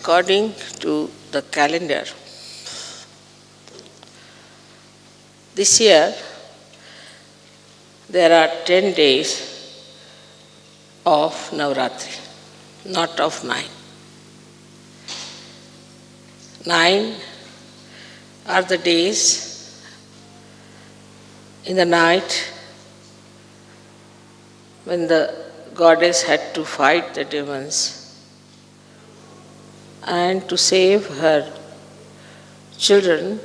According to the calendar, this year there are 10 days of Navratri, not of 9. 9 are the days in the night when the goddess had to fight the demons and to save her children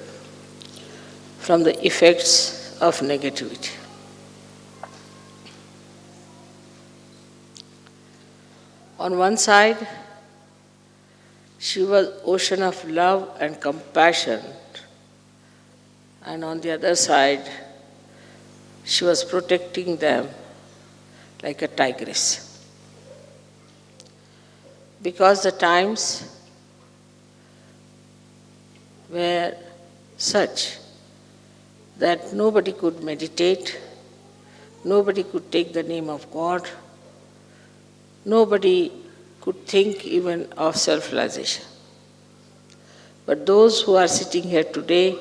from the effects of negativity. On one side, she was ocean of love and compassion, and on the other side, she was protecting them like a tigress. Because the times were such that nobody could meditate, nobody could take the name of God, nobody could think even of self-realization. But those who are sitting here today,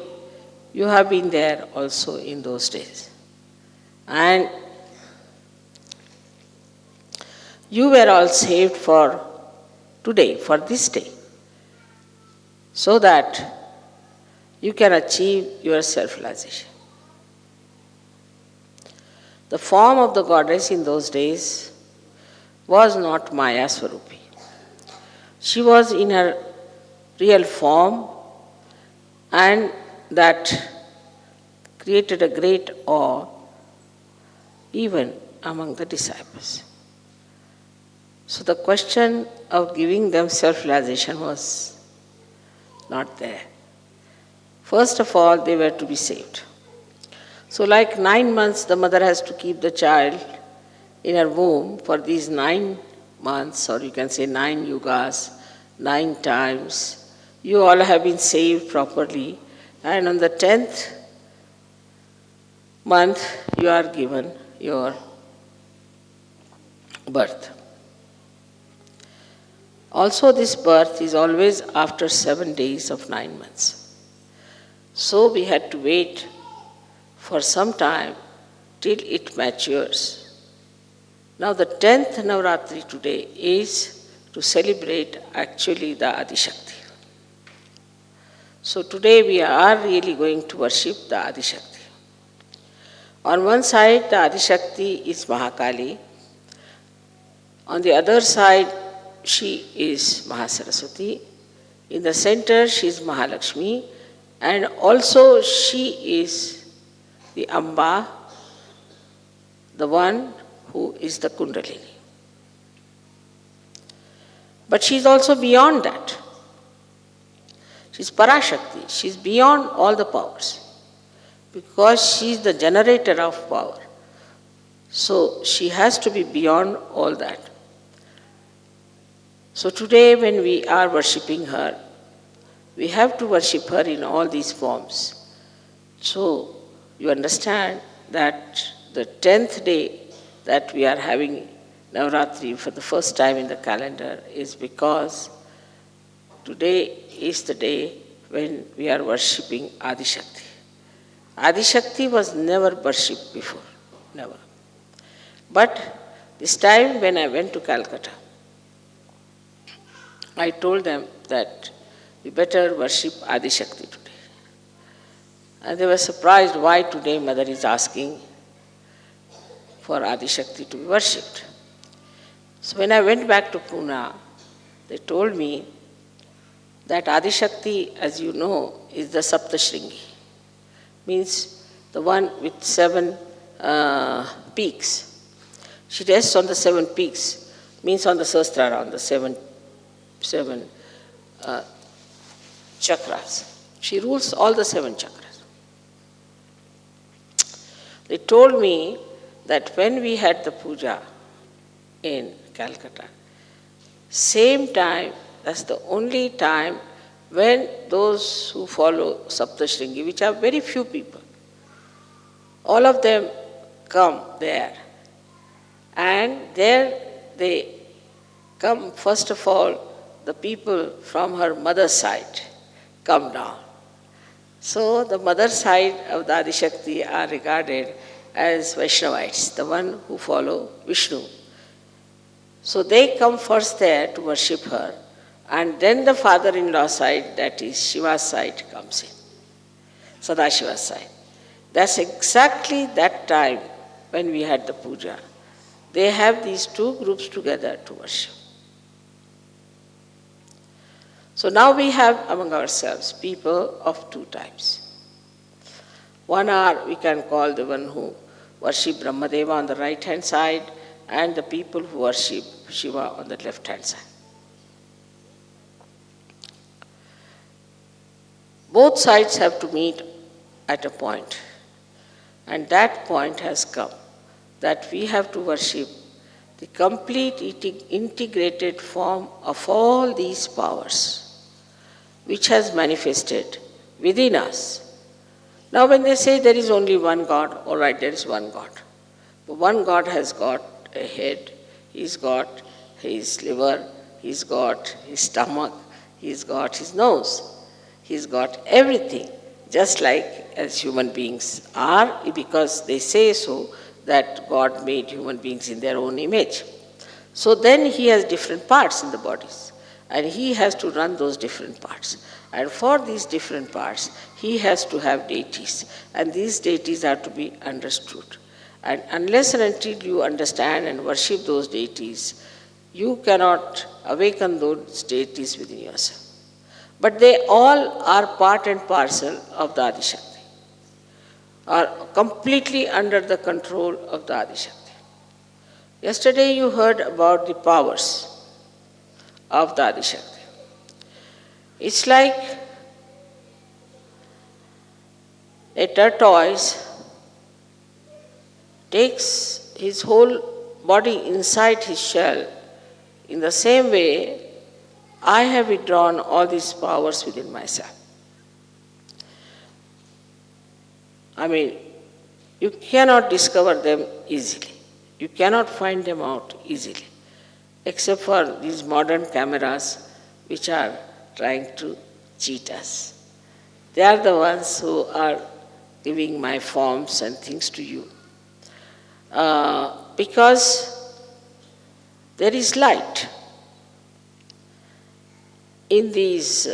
you have been there also in those days. And you were all saved for today, for this day, so that you can achieve your self-realization. The form of the goddess in those days was not Maya Swarupi. She was in her real form, and that created a great awe even among the disciples. So the question of giving them self-realization was not there. First of all, they were to be saved. So like 9 months, the mother has to keep the child in her womb for these 9 months, or you can say 9 yugas, 9 times. You all have been saved properly, and on the 10th month, you are given your birth. Also, this birth is always after 7 days of 9 months. So we had to wait for some time till it matures. Now the 10th Navratri today is to celebrate actually the Adi Shakti. So today we are really going to worship the Adi Shakti. On one side, the Adi Shakti is Mahakali. On the other side, she is Mahasaraswati. In the center, she is Mahalakshmi. And also she is the Amba, the one who is the Kundalini. But she is also beyond that. She is Parashakti. She is beyond all the powers, because she is the generator of power. So she has to be beyond all that. So today when we are worshipping her, we have to worship her in all these forms. So you understand that the 10th day that we are having Navratri for the first time in the calendar is because today is the day when we are worshipping Adi Shakti. Adi Shakti was never worshipped before, never. But this time when I went to Calcutta, I told them that we better worship Adi Shakti today. And they were surprised why today Mother is asking for Adi Shakti to be worshipped. So when I went back to Pune, they told me that Adi Shakti, as you know, is the Saptashringi. Means the one with 7 peaks. She rests on the 7 peaks, means on the Sahasrara, on the seven chakras. She rules all the 7 chakras. They told me that when we had the puja in Calcutta, same time, that's the only time when those who follow Saptashringi, which are very few people, all of them come there. And there they come first of all the people from her mother's side come down. So the mother side of the Adi Shakti are regarded as Vaishnavites, the one who follow Vishnu. So they come first there to worship her, and then the father-in-law side, that is Shiva's side, comes in, Sadashiva's side. That's exactly that time when we had the puja. They have these two groups together to worship. So now we have among ourselves people of two types. One are, we can call the one who worship Brahmadeva on the right hand side, and the people who worship Shiva on the left hand side. Both sides have to meet at a point, and that point has come, that we have to worship the complete integrated form of all these powers, which has manifested within us. Now when they say there is only one God, all right, there is one God. But one God has got a head, he's got his liver, he's got his stomach, he's got his nose, he's got everything, just like as human beings are, because they say so, that God made human beings in their own image. So then he has different parts in the bodies, and he has to run those different parts. And for these different parts, he has to have deities, and these deities are to be understood. And unless and until you understand and worship those deities, you cannot awaken those deities within yourself. But they all are part and parcel of the Adi Shakti, are completely under the control of the Adi Shakti. Yesterday you heard about the powers of the Adi Shakti. It's like a tortoise takes his whole body inside his shell. In the same way, I have withdrawn all these powers within myself. I mean, you cannot discover them easily. You cannot find them out easily, except for these modern cameras which are trying to cheat us. They are the ones who are giving my forms and things to you. Because there is light in these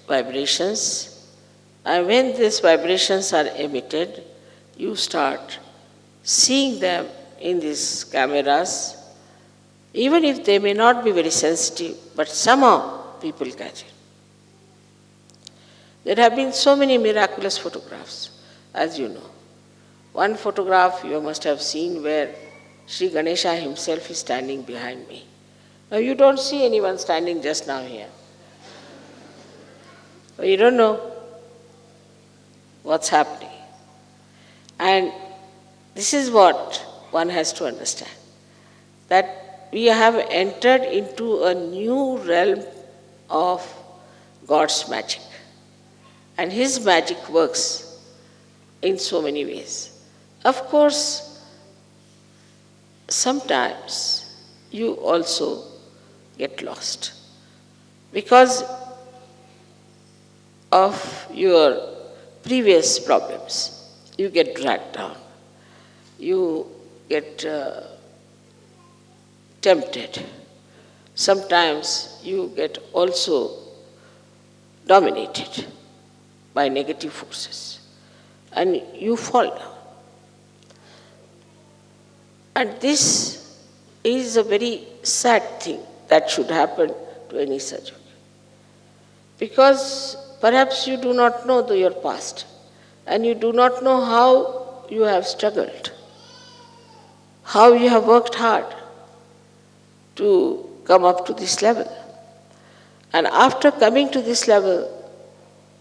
vibrations, and when these vibrations are emitted, you start seeing them in these cameras, even if they may not be very sensitive, but somehow people catch it. There have been so many miraculous photographs, as you know. One photograph you must have seen where Sri Ganesha himself is standing behind me. Now you don't see anyone standing just now here. But you don't know what's happening. And this is what one has to understand, that we have entered into a new realm of God's magic. And his magic works in so many ways. Of course, sometimes you also get lost because of your previous problems. You get dragged down. You get tempted. Sometimes you get also dominated by negative forces and you fall down. And this is a very sad thing that should happen to any such one. Because perhaps you do not know your past and you do not know how you have struggled, how you have worked hard to come up to this level. And after coming to this level,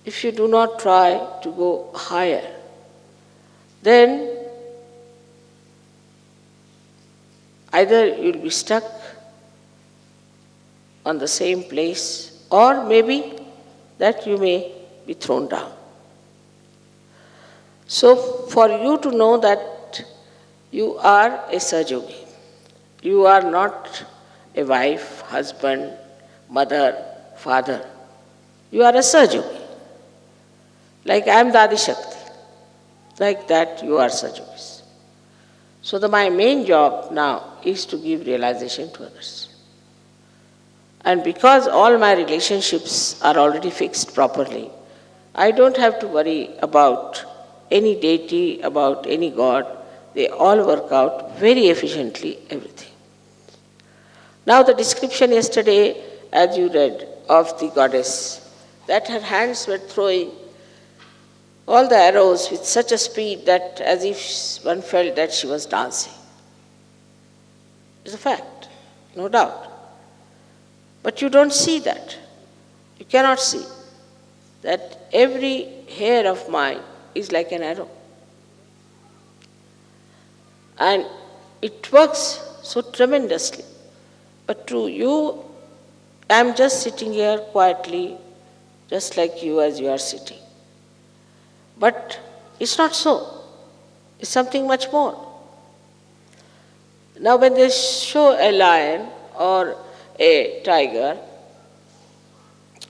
if you do not try to go higher, then either you'll be stuck on the same place, or maybe that you may be thrown down. So for you to know that you are a Sahaja Yogi, you are not a wife, husband, mother, father. You are a Sahajogi. Like I am the Adi Shakti. Like that you are Sahajogis. So my main job now is to give realization to others. And because all my relationships are already fixed properly, I don't have to worry about any deity, about any god. They all work out very efficiently, everything. Now the description yesterday, as you read, of the goddess, that her hands were throwing all the arrows with such a speed that as if one felt that she was dancing. It's a fact, no doubt. But you don't see that. You cannot see that every hair of mine is like an arrow. And it works so tremendously. But to you, I am just sitting here quietly, just like you as you are sitting. But it's not so. It's something much more. Now when they show a lion or a tiger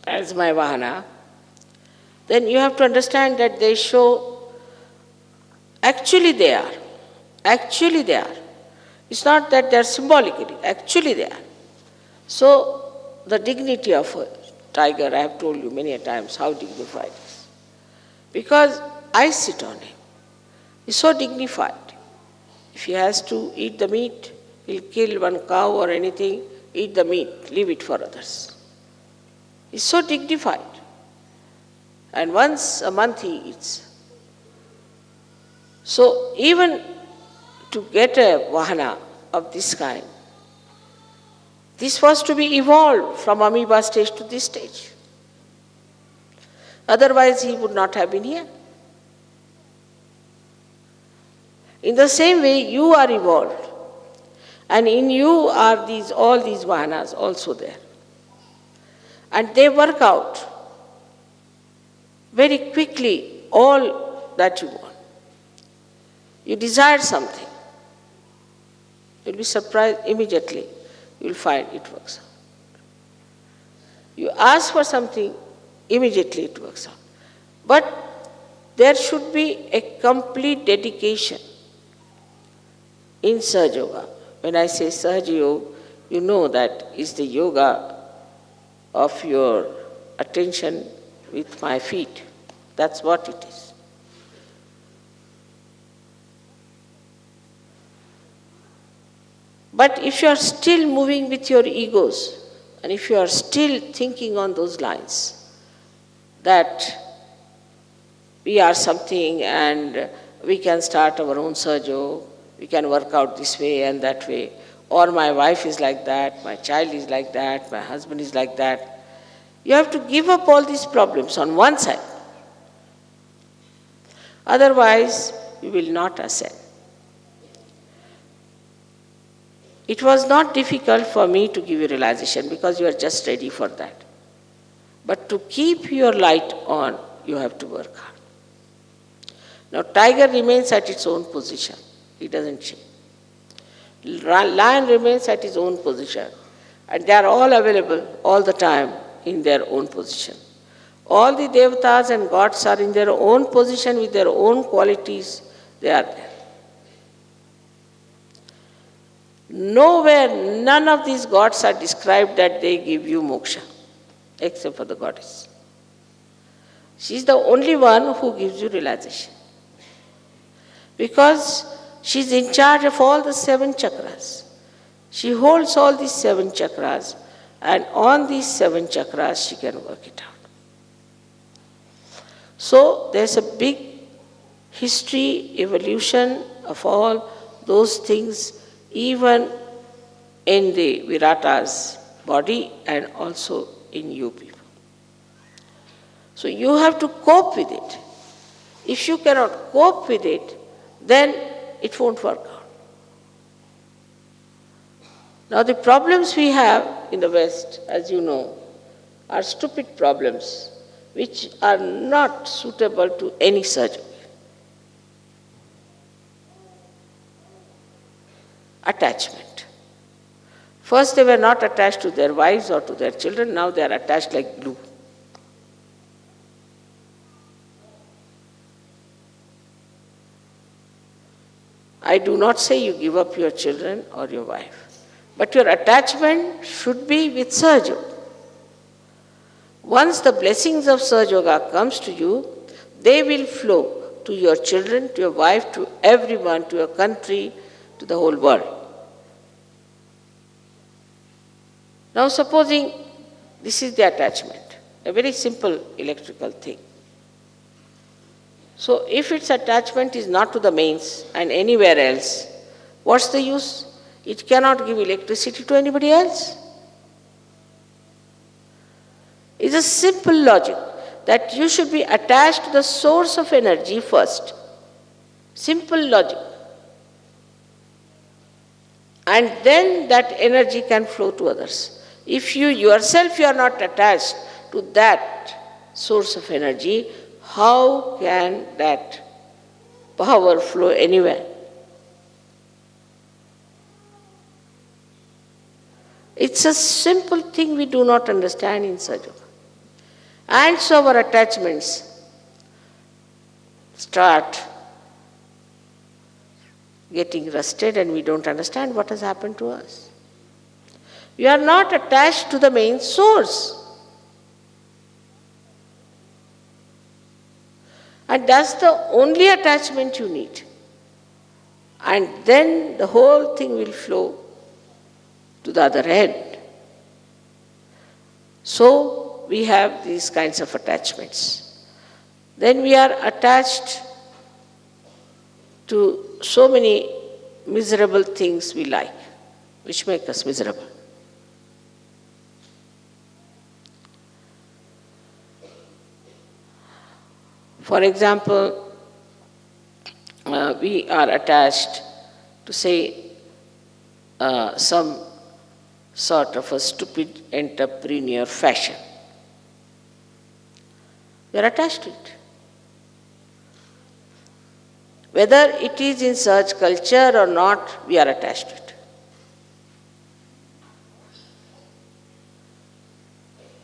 as my vahana, then you have to understand that they show, actually they are. Actually they are. It's not that they are symbolically, actually they are. So the dignity of a tiger, I have told you many a times how dignified it is. Because I sit on him. He's so dignified. If he has to eat the meat, he'll kill one cow or anything, eat the meat, leave it for others. He's so dignified. And once a month he eats. So even to get a vahana of this kind, this was to be evolved from amoeba stage to this stage. Otherwise he would not have been here. In the same way, you are evolved. And in you are all these vahanas also there. And they work out very quickly all that you want. You desire something. You'll be surprised immediately. You'll find it works out. You ask for something, immediately it works out. But there should be a complete dedication in Sahaja Yoga. When I say Sahaja Yoga, you know that is the yoga of your attention with my feet. That's what it is. But if you are still moving with your egos, and if you are still thinking on those lines, that we are something and we can start our own Sahaja, we can work out this way and that way, or my wife is like that, my child is like that, my husband is like that. You have to give up all these problems on one side. Otherwise, you will not ascend. It was not difficult for me to give you realization because you are just ready for that. But to keep your light on, you have to work hard. Now, tiger remains at its own position. It doesn't change. Lion remains at his own position. And they are all available all the time in their own position. All the devatas and gods are in their own position with their own qualities. They are there. Nowhere, none of these gods are described that they give you moksha, except for the goddess. She is the only one who gives you realization. Because she is in charge of all the 7 chakras. She holds all these 7 chakras, and on these 7 chakras she can work it out. So there's a big history, evolution of all those things, even in the Virata's body and also in you people. So you have to cope with it. If you cannot cope with it, then it won't work out. Now the problems we have in the West, as you know, are stupid problems which are not suitable to any surgery. Attachment. First they were not attached to their wives or to their children, now they are attached like glue. I do not say you give up your children or your wife, but your attachment should be with Sahaja Yoga. Once the blessings of Sahaja Yoga comes to you, they will flow to your children, to your wife, to everyone, to your country, to the whole world. Now supposing this is the attachment, a very simple electrical thing. So if its attachment is not to the mains and anywhere else, what's the use? It cannot give electricity to anybody else. It's a simple logic that you should be attached to the source of energy first. Simple logic. And then that energy can flow to others. If you yourself you are not attached to that source of energy, how can that power flow anywhere? It's a simple thing we do not understand in Sahaja Yoga. And so our attachments start getting rusted and we don't understand what has happened to us. We are not attached to the main source. And that's the only attachment you need. And then the whole thing will flow to the other end. So we have these kinds of attachments. Then we are attached to so many miserable things we like, which make us miserable. For example, we are attached to, say, some sort of a stupid entrepreneur fashion. We are attached to it. Whether it is in such culture or not, we are attached to it.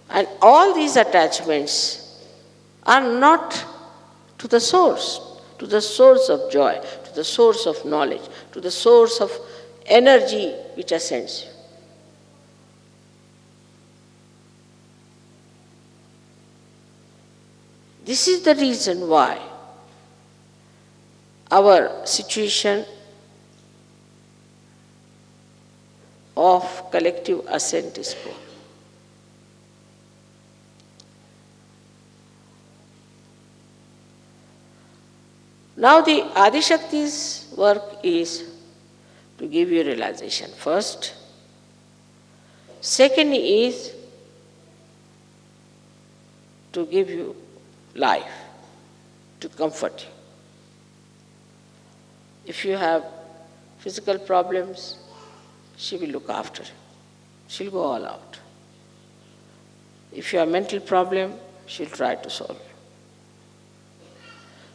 And all these attachments are not to the source of joy, to the source of knowledge, to the source of energy which ascends you. This is the reason why our situation of collective ascent is poor. Now the Adishakti's work is to give you realization first. Second is to give you life, to comfort you. If you have physical problems, she will look after you. She'll go all out. If you have mental problem, she'll try to solve it.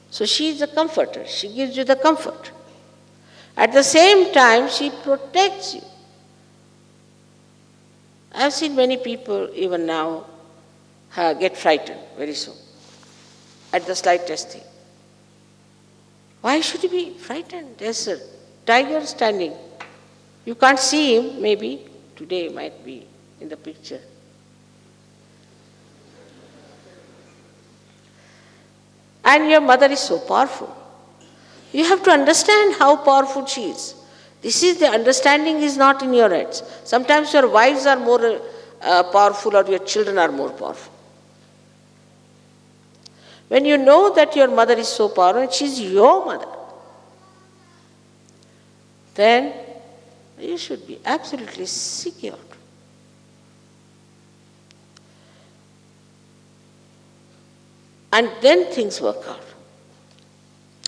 So she is a comforter. She gives you the comfort. At the same time, she protects you. I have seen many people, even now, get frightened very soon at the slightest thing. Why should you be frightened? There's a tiger standing. You can't see him, maybe. Today might be in the picture. And your mother is so powerful. You have to understand how powerful she is. This is the understanding is not in your heads. Sometimes your wives are more powerful or your children are more powerful. When you know that your mother is so powerful and she is your mother, then you should be absolutely secure. And then things work out.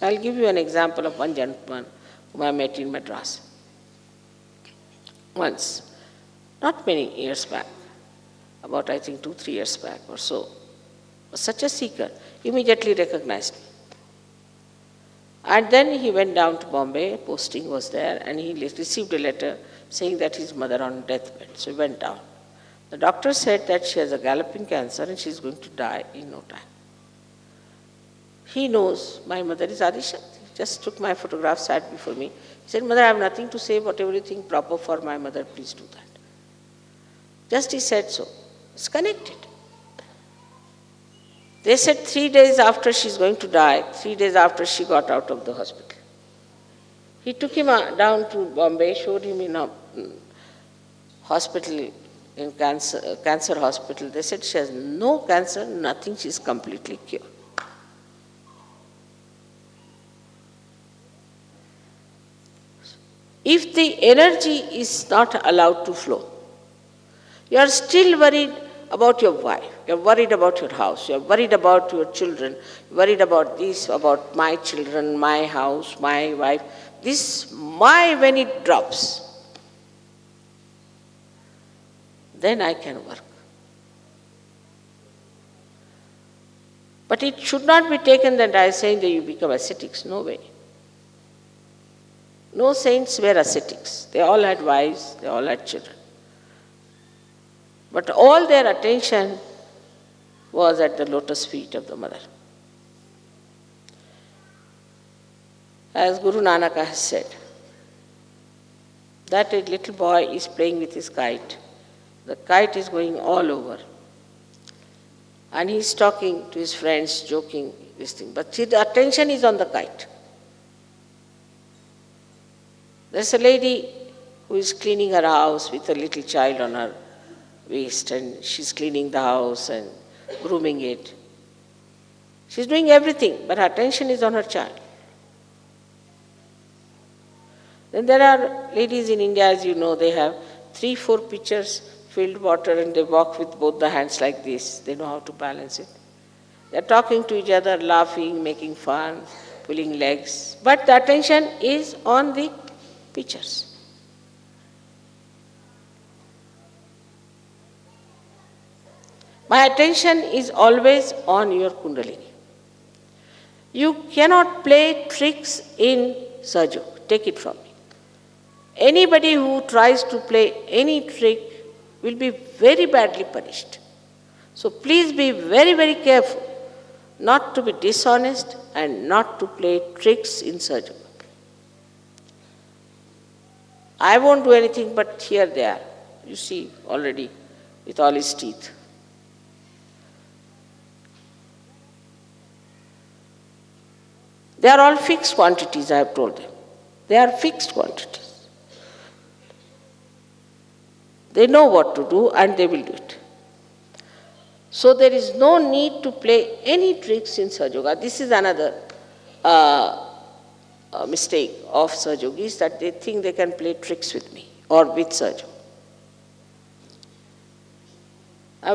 I'll give you an example of one gentleman whom I met in Madras. Once, not many years back, about I think 2-3 years back or so, was such a seeker, immediately recognized me. And then he went down to Bombay, posting was there, and he received a letter saying that his mother on deathbed. So he went down. The doctor said that she has a galloping cancer and she is going to die in no time. He knows my mother is Adi Shakti. He just took my photograph, sat before me. He said, Mother, I have nothing to say, whatever you think proper for my mother, please do that. Just he said so. It's connected. They said 3 days after she's going to die, 3 days after she got out of the hospital. He took him down to Bombay, showed him in a hospital, in cancer hospital. They said she has no cancer, nothing, she's completely cured. If the energy is not allowed to flow, you are still worried about your wife, you are worried about your house, you are worried about your children, you are worried about this, about my children, my house, my wife. This my, when it drops, then I can work. But it should not be taken that I am saying that you become ascetics. No way. No saints were ascetics. They all had wives, they all had children. But all their attention was at the lotus feet of the mother. As Guru Nanak has said, that a little boy is playing with his kite. The kite is going all over. And he is talking to his friends, joking, this thing. But his attention is on the kite. There's a lady who is cleaning her house with a little child on her waist, and she's cleaning the house and grooming it. She's doing everything, but her attention is on her child. Then there are ladies in India, as you know, they have 3-4 pitchers filled water and they walk with both the hands like this. They know how to balance it. They're talking to each other, laughing, making fun, pulling legs. But the attention is on the pitchers. My attention is always on your Kundalini. You cannot play tricks in Sahaja. Take it from me. Anybody who tries to play any trick will be very badly punished. So please be very, very careful not to be dishonest and not to play tricks in Sahaja. I won't do anything, but here they are. You see already with all his teeth. They are all fixed quantities, I have told them. They are fixed quantities. They know what to do and they will do it. So there is no need to play any tricks in Sahaja Yoga. This is another mistake of Sahaja Yogis, that they think they can play tricks with me or with Sahaja.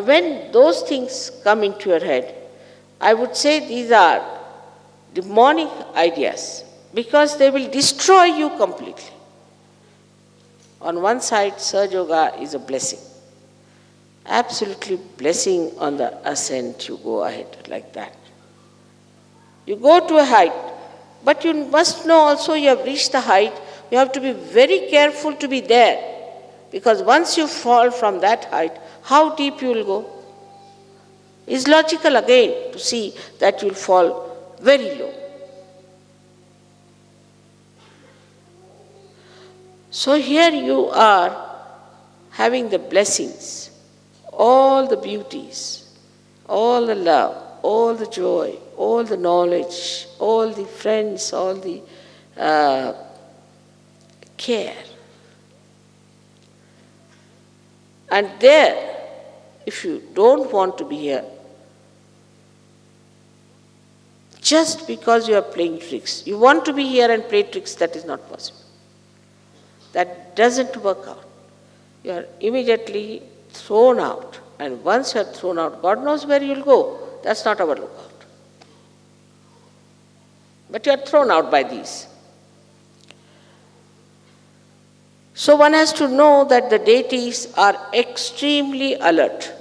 When those things come into your head, I would say these are demonic ideas, because they will destroy you completely. On one side, Sahaja Yoga is a blessing. Absolutely blessing on the ascent, you go ahead like that. You go to a height, but you must know also you have reached the height, you have to be very careful to be there, because once you fall from that height, how deep you will go? It's logical again to see that you will fall very low. So here you are having the blessings, all the beauties, all the love, all the joy, all the knowledge, all the friends, all the care. And there, if you don't want to be here, just because you are playing tricks, you want to be here and play tricks, that is not possible. That doesn't work out. You are immediately thrown out. And once you are thrown out, God knows where you will go. That's not our lookout. But you are thrown out by these. So one has to know that the deities are extremely alert.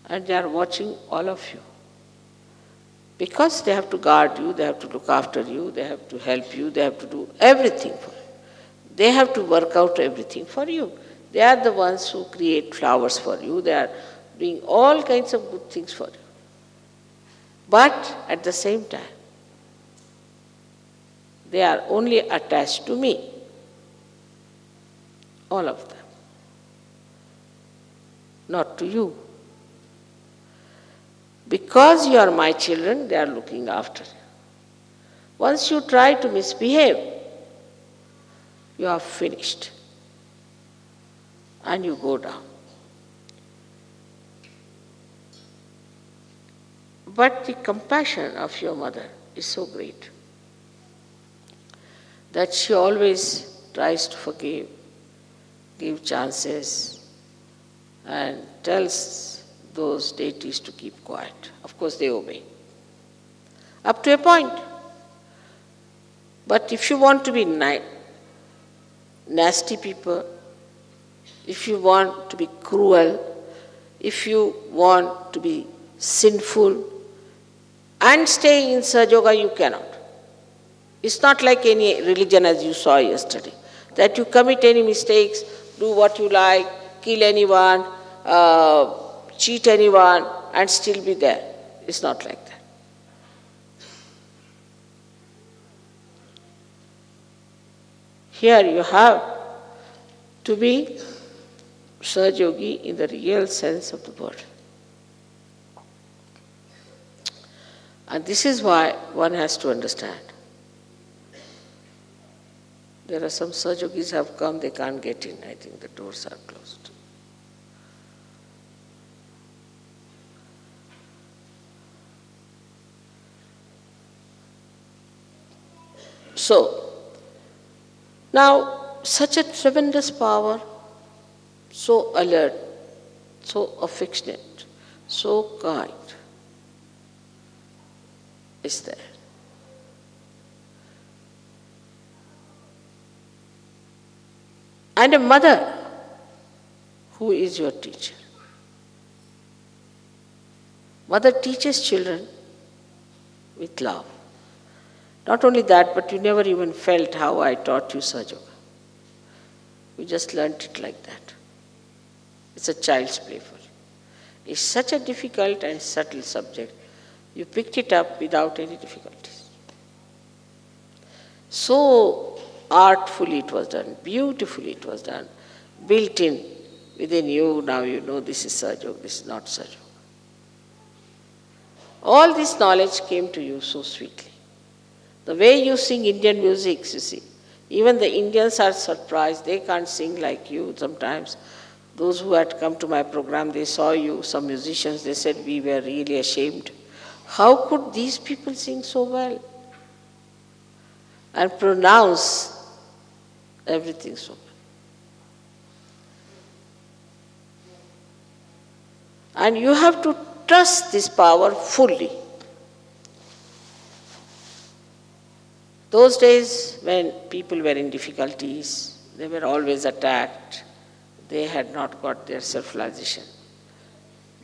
And they are watching all of you. Because they have to guard you, they have to look after you, they have to help you, they have to do everything for you. They have to work out everything for you. They are the ones who create flowers for you. They are doing all kinds of good things for you. But at the same time, they are only attached to me. All of them. Not to you. Because you are my children, they are looking after you. Once you try to misbehave, you are finished. And you go down. But the compassion of your mother is so great that she always tries to forgive, give chances, and tells those deities to keep quiet. Of course, they obey. Up to a point. But if you want to be nasty people, if you want to be cruel, if you want to be sinful, and stay in Sahaja Yoga, you cannot. It's not like any religion as you saw yesterday, that you commit any mistakes, do what you like, kill anyone, cheat anyone, and still be there. It's not like that. Here you have to be Sahaja Yogi in the real sense of the word. And this is why one has to understand. There are some Sahaja Yogis have come, they can't get in. I think the doors are closed. So, now such a tremendous power, so alert, so affectionate, so kind, is there. And a mother who is your teacher. Mother teaches children with love. Not only that, but you never even felt how I taught you Sahaja Yoga. You just learnt it like that. It's a child's play for you. It's such a difficult and subtle subject. You picked it up without any difficulties. So artfully it was done, beautifully it was done, built in within you. Now you know this is Sahaja Yoga, this is not Sahaja Yoga. All this knowledge came to you so sweetly. The way you sing Indian music, you see, even the Indians are surprised. They can't sing like you sometimes. Those who had come to my program, they saw you, some musicians, they said we were really ashamed. How could these people sing so well and pronounce everything so well? And you have to trust this power fully. Those days when people were in difficulties, they were always attacked, they had not got their self-realization.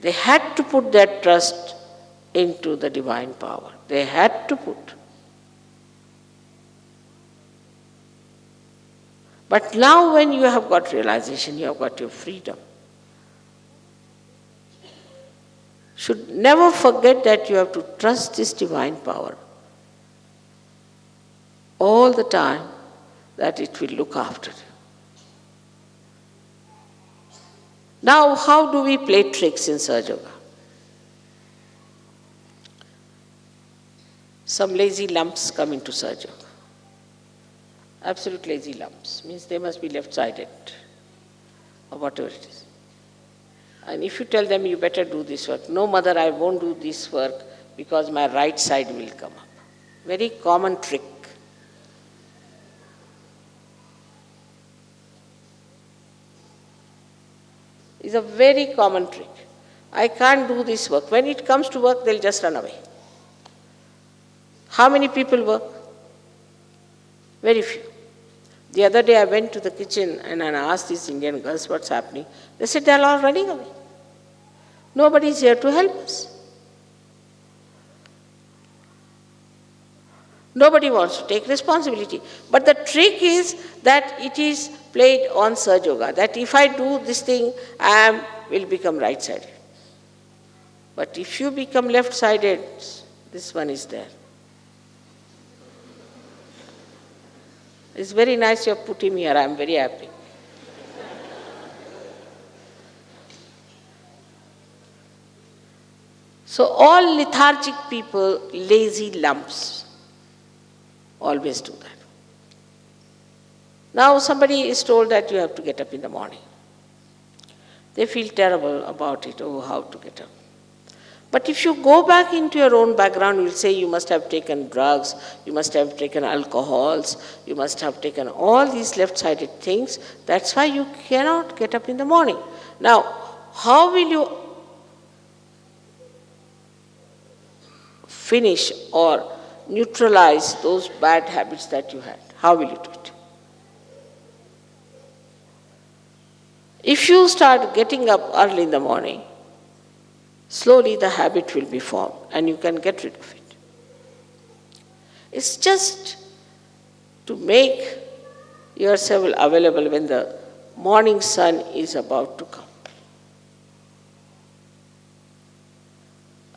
They had to put their trust into the divine power. They had to put. But now when you have got realization, you have got your freedom. Should never forget that you have to trust this divine power all the time, that it will look after you. Now, how do we play tricks in Sahaja Yoga? Some lazy lumps come into Sahaja Yoga. Absolute lazy lumps, means they must be left-sided, or whatever it is. And if you tell them, you better do this work. No, mother, I won't do this work because my right side will come up. Very common trick. It's a very common trick. I can't do this work. When it comes to work, they'll just run away. How many people work? Very few. The other day I went to the kitchen and I asked these Indian girls what's happening. They said they're all running away. Nobody is here to help us. Nobody wants to take responsibility. But the trick is that it is played on Sahaja Yoga, that if I do this thing, I will become right-sided. But if you become left-sided, this one is there. It's very nice you have put him here. I am very happy. So all lethargic people, lazy lumps, always do that. Now somebody is told that you have to get up in the morning. They feel terrible about it. Oh, how to get up. But if you go back into your own background, you'll say you must have taken drugs, you must have taken alcohols, you must have taken all these left-sided things. That's why you cannot get up in the morning. Now, how will you finish or neutralize those bad habits that you had? How will you do it? If you start getting up early in the morning, slowly the habit will be formed and you can get rid of it. It's just to make yourself available when the morning sun is about to come.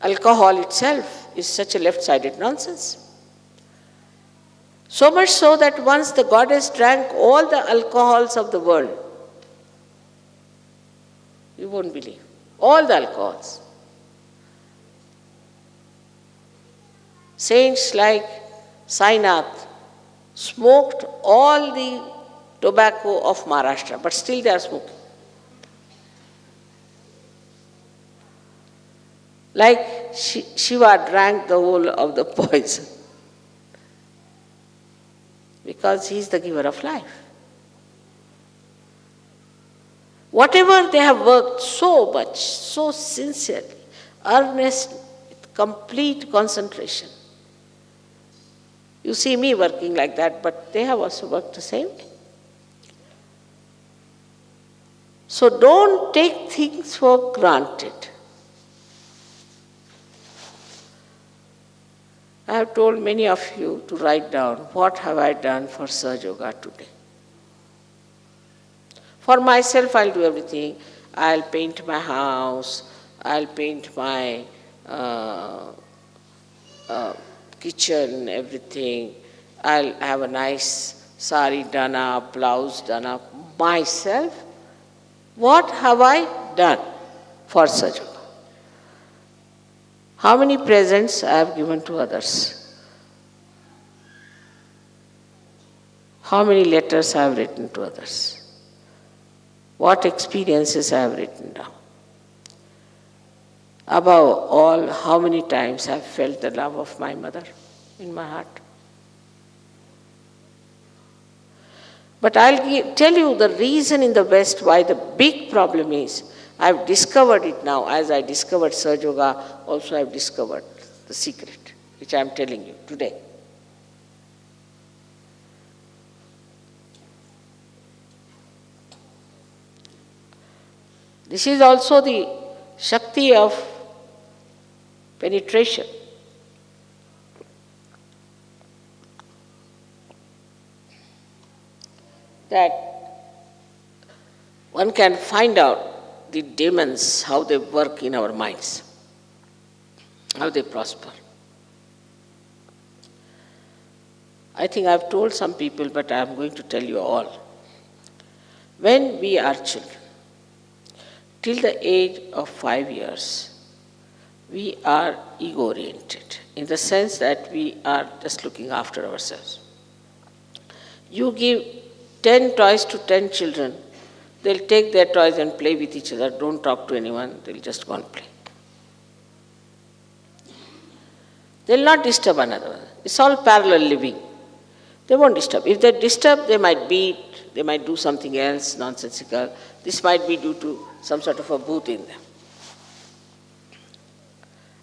Alcohol itself is such a left-sided nonsense. So much so that once the goddess drank all the alcohols of the world, you won't believe, all the alcohols. Saints like Sainath smoked all the tobacco of Maharashtra, but still they are smoking. Like Shiva drank the whole of the poison because he is the giver of life. Whatever they have worked so much, so sincerely, earnest, with complete concentration. You see me working like that, but they have also worked the same way. So don't take things for granted. I have told many of you to write down, what have I done for Sahaja Yoga today? For myself, I'll do everything. I'll paint my house, I'll paint my kitchen, everything. I'll have a nice sari done up, blouse done up. Myself, what have I done for Sahaja Yoga? How many presents I have given to others? How many letters I have written to others? What experiences I have written down? Above all, how many times I have felt the love of my mother in my heart? But I'll tell you the reason in the West why the big problem is. I've discovered it now. As I discovered Sahaja Yoga, also I've discovered the secret, which I'm telling you today. This is also the Shakti of penetration. That one can find out the demons, how they work in our minds, how they prosper. I think I've told some people, but I'm going to tell you all. When we are children, till the age of 5 years, we are ego-oriented, in the sense that we are just looking after ourselves. You give 10 toys to 10 children, they'll take their toys and play with each other, don't talk to anyone, they'll just go and play. They'll not disturb another one. It's all parallel living. They won't disturb. If they disturb, they might beat, they might do something else nonsensical. This might be due to some sort of a booth in them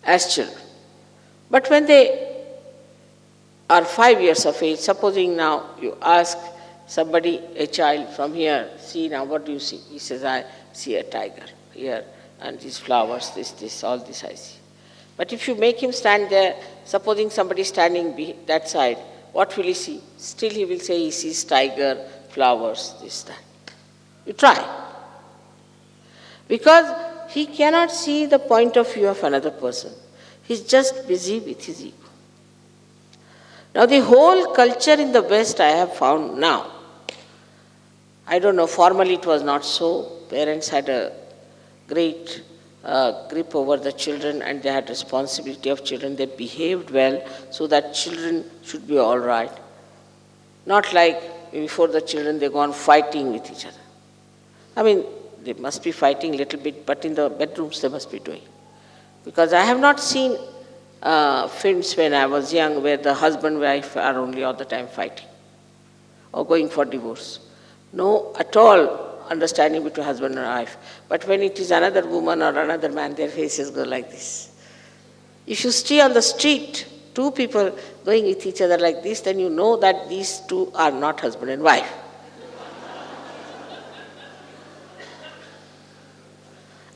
as children. But when they are 5 years of age, supposing now you ask somebody, a child from here, see now, what do you see? He says, I see a tiger here, and these flowers, this, all this I see. But if you make him stand there supposing somebody standing that side, what will he see? Still he will say he sees tiger, flowers, this, that. You try. Because he cannot see the point of view of another person. He's just busy with his ego. Now the whole culture in the West I have found now, I don't know, formally it was not so. Parents had a great grip over the children and they had responsibility of children. They behaved well so that children should be all right. Not like before the children they go on fighting with each other. I mean, they must be fighting a little bit, but in the bedrooms they must be doing. Because I have not seen films when I was young where the husband and wife are only all the time fighting or going for divorce. No, at all understanding between husband and wife. But when it is another woman or another man, their faces go like this. If you see on the street, two people going with each other like this, then you know that these two are not husband and wife.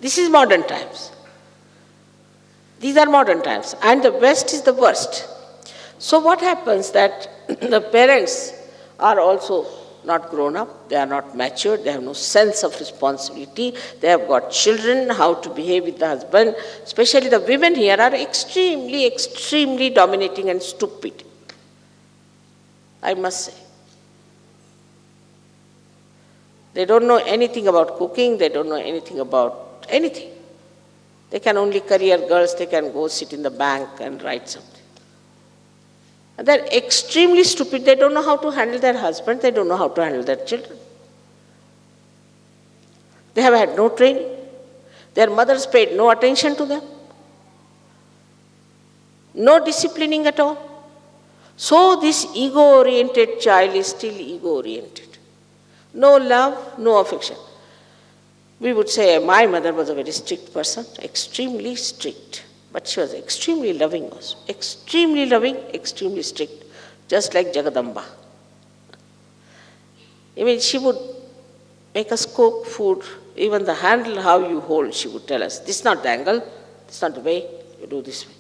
This is modern times. These are modern times. And the West is the worst. So what happens that the parents are also not grown up, they are not matured, they have no sense of responsibility, they have got children, how to behave with the husband. Especially the women here are extremely, extremely dominating and stupid. I must say. They don't know anything about cooking, they don't know anything about anything. They can only career girls, they can go sit in the bank and write something. And they're extremely stupid, they don't know how to handle their husband, they don't know how to handle their children. They have had no training. Their mothers paid no attention to them. No disciplining at all. So this ego-oriented child is still ego-oriented. No love, no affection. We would say my mother was a very strict person, extremely strict. But she was extremely loving also. Extremely loving, extremely strict. Just like Jagadamba. I mean, she would make us cook food. Even the handle, how you hold, she would tell us, this is not the angle, this is not the way, you do this way.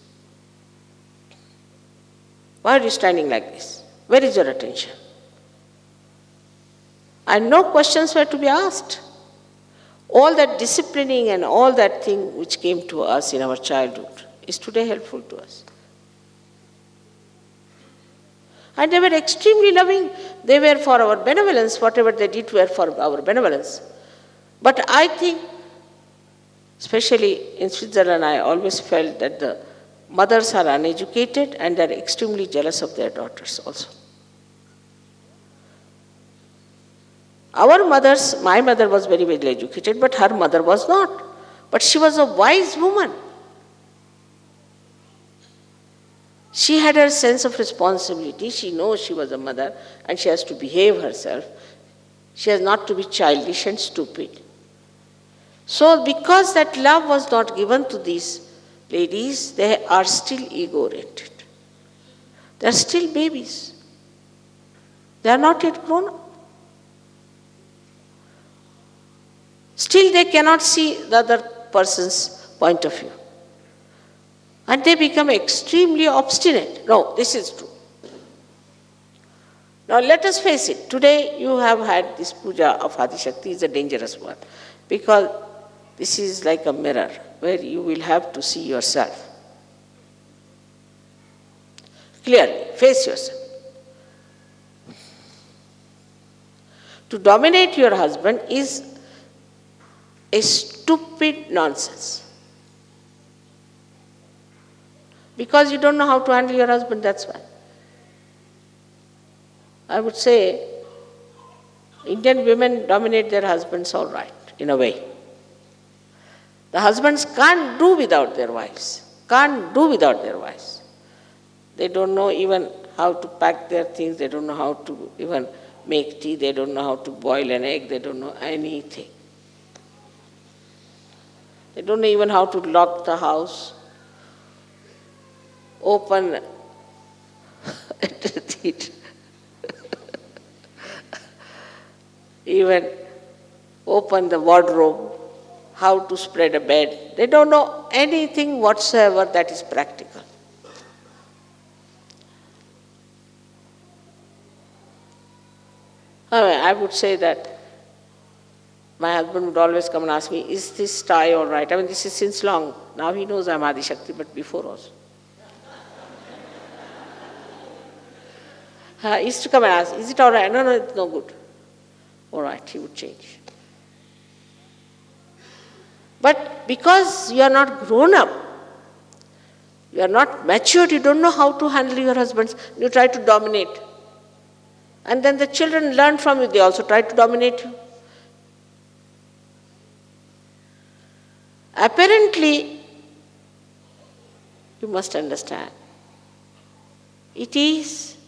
Why are you standing like this? Where is your attention? And no questions were to be asked. All that disciplining and all that thing which came to us in our childhood is today helpful to us. And they were extremely loving. They were for our benevolence. Whatever they did were for our benevolence. But I think, especially in Switzerland, I always felt that the mothers are uneducated and they are extremely jealous of their daughters also. Our mothers, my mother was very well educated, but her mother was not. But she was a wise woman. She had her sense of responsibility. She knows she was a mother and she has to behave herself. She has not to be childish and stupid. So because that love was not given to these ladies, they are still ego-oriented. They are still babies. They are not yet grown up. Still they cannot see the other person's point of view. And they become extremely obstinate. No, this is true. Now let us face it. Today you have had this puja of Adishakti is a dangerous one. Because this is like a mirror where you will have to see yourself. Clearly, face yourself. To dominate your husband is a stupid nonsense. Because you don't know how to handle your husband, that's why. I would say Indian women dominate their husbands all right, in a way. The husbands can't do without their wives. Can't do without their wives. They don't know even how to pack their things, they don't know how to even make tea, they don't know how to boil an egg, they don't know anything. They don't know even how to lock the house, open even open the wardrobe, how to spread a bed. They don't know anything whatsoever that is practical. I would say that my husband would always come and ask me, is this tie all right? I mean, this is since long. Now he knows I'm Adi Shakti, but before also. He used to come and ask, is it all right? No, no, it's no good. All right, he would change. But because you are not grown up, you are not matured, you don't know how to handle your husbands, you try to dominate. And then the children learn from you, they also try to dominate you. Apparently, you must understand, it is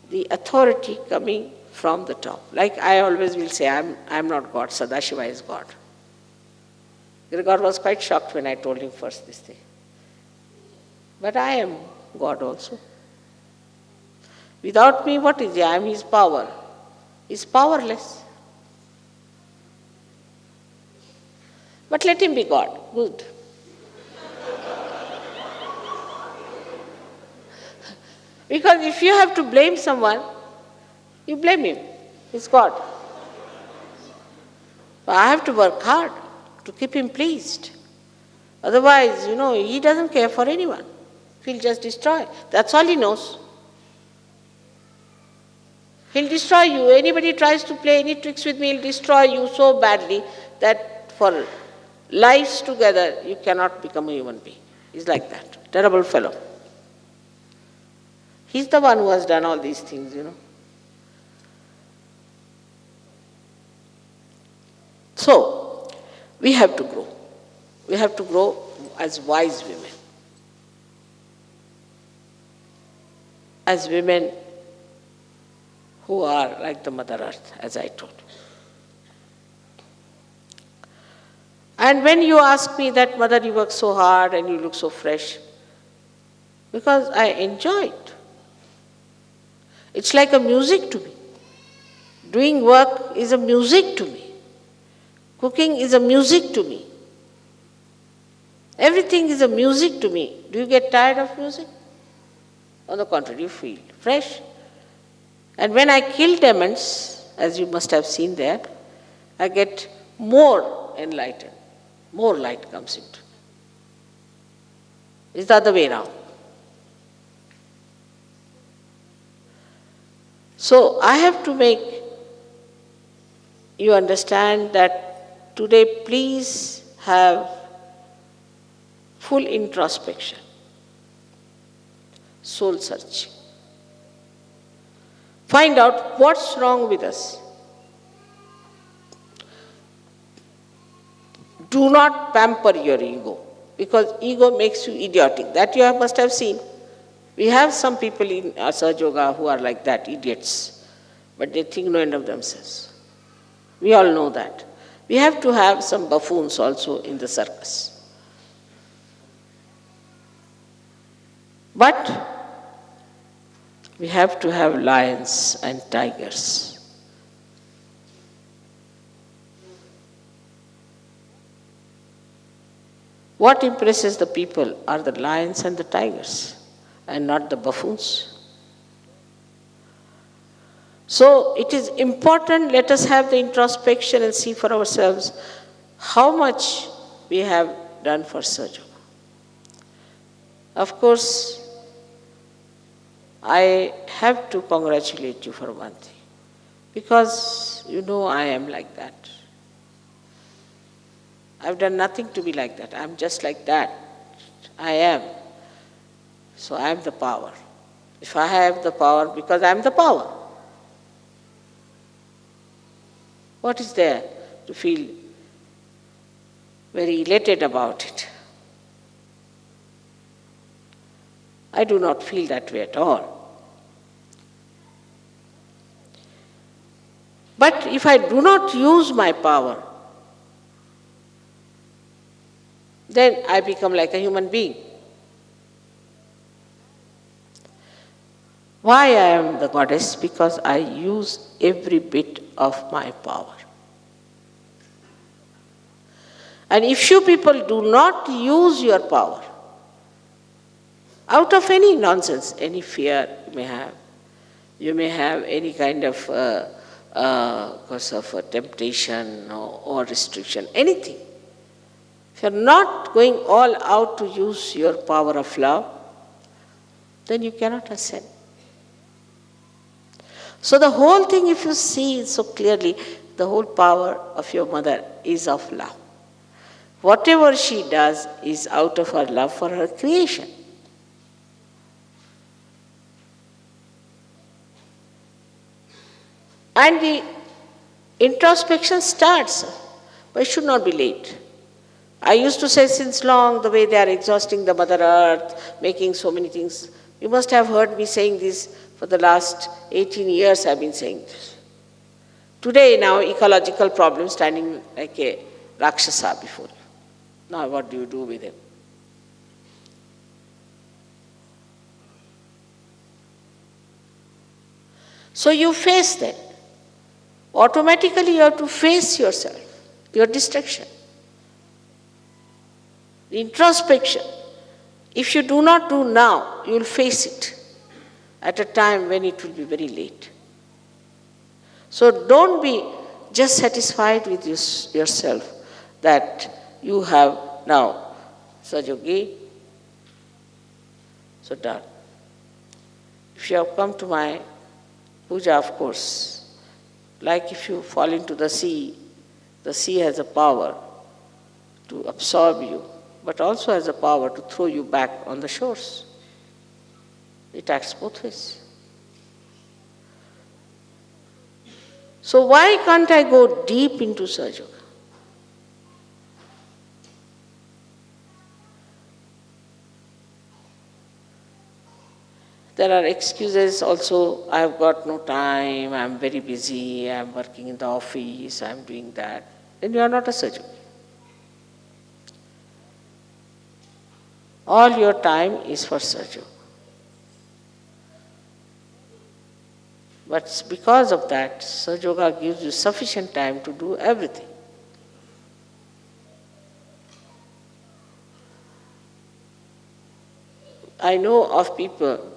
the authority coming from the top. Like I always will say, I'm not God, Sadashiva is God. God was quite shocked when I told him first this thing. But I am God also. Without me, what is he? I am his power. He is powerless. But let him be God. Good. Because if you have to blame someone, you blame him. He's God. But I have to work hard to keep him pleased. Otherwise, he doesn't care for anyone. He'll just destroy. That's all he knows. He'll destroy you. Anybody tries to play any tricks with me, he'll destroy you so badly that for lives together, you cannot become a human being. He's like that. Terrible fellow. He's the one who has done all these things, So, we have to grow. We have to grow as wise women. As women who are like the Mother Earth, as I told you. And when you ask me that, Mother, you work so hard and you look so fresh, because I enjoy it. It's like a music to me. Doing work is a music to me. Cooking is a music to me. Everything is a music to me. Do you get tired of music? On the contrary, you feel fresh. And when I kill demons, as you must have seen there, I get more enlightened. More light comes into me. It's the other way around. So I have to make you understand that today please have full introspection, soul searching. Find out what's wrong with us. Do not pamper your ego, because ego makes you idiotic. That you must have seen. We have some people in Asaj Yoga who are like that, idiots, but they think no end of themselves. We all know that. We have to have some buffoons also in the circus. But we have to have lions and tigers. What impresses the people are the lions and the tigers, and not the buffoons. So it is important, let us have the introspection and see for ourselves how much we have done for Sahaja Yoga. Of course, I have to congratulate you for one thing, because I am like that. I've done nothing to be like that. I'm just like that. I am. So I am the power. If I have the power, because I am the power. What is there to feel very elated about it? I do not feel that way at all. But if I do not use my power, then I become like a human being. Why I am the goddess? Because I use every bit of my power. And if you people do not use your power, out of any nonsense, any fear you may have. You may have any kind of cause of temptation or restriction, anything. If you're not going all out to use your power of love, then you cannot ascend. So the whole thing, if you see so clearly, the whole power of your mother is of love. Whatever she does is out of her love for her creation. And the introspection starts, but it should not be late. I used to say since long, the way they are exhausting the Mother Earth, making so many things. You must have heard me saying this for the last 18 years I've been saying this. Today now, ecological problem standing like a Rakshasa before you. Now what do you do with him? So you face that. Automatically you have to face yourself, your destruction. The introspection. If you do not do now, you will face it at a time when it will be very late. So don't be just satisfied with yourself that you have now Sajogi, so done. If you have come to my puja, of course, like if you fall into the sea has a power to absorb you, but also has a power to throw you back on the shores. It acts both ways. So why can't I go deep into Sahaja Yoga? There are excuses also, I have got no time, I am very busy, I am working in the office, I am doing that. Then you are not a Sahaja Yogi. All your time is for Sahaja Yoga. But because of that, Sahaja Yoga gives you sufficient time to do everything. I know of people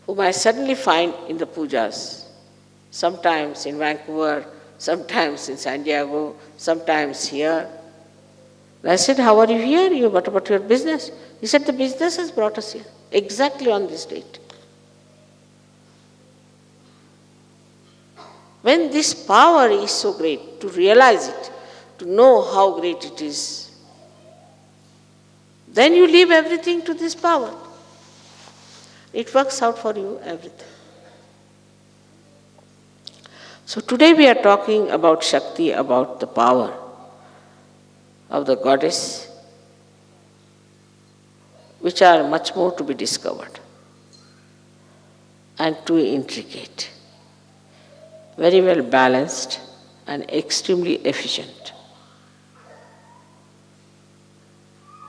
whom I suddenly find in the pujas, sometimes in Vancouver, sometimes in San Diego, sometimes here. And I said, how are you here? What about your business? He said, the business has brought us here, exactly on this date. When this power is so great, to realize it, to know how great it is, then you leave everything to this power. It works out for you, everything. So today we are talking about Shakti, about the power of the goddess, which are much more to be discovered and too intricate, very well balanced and extremely efficient.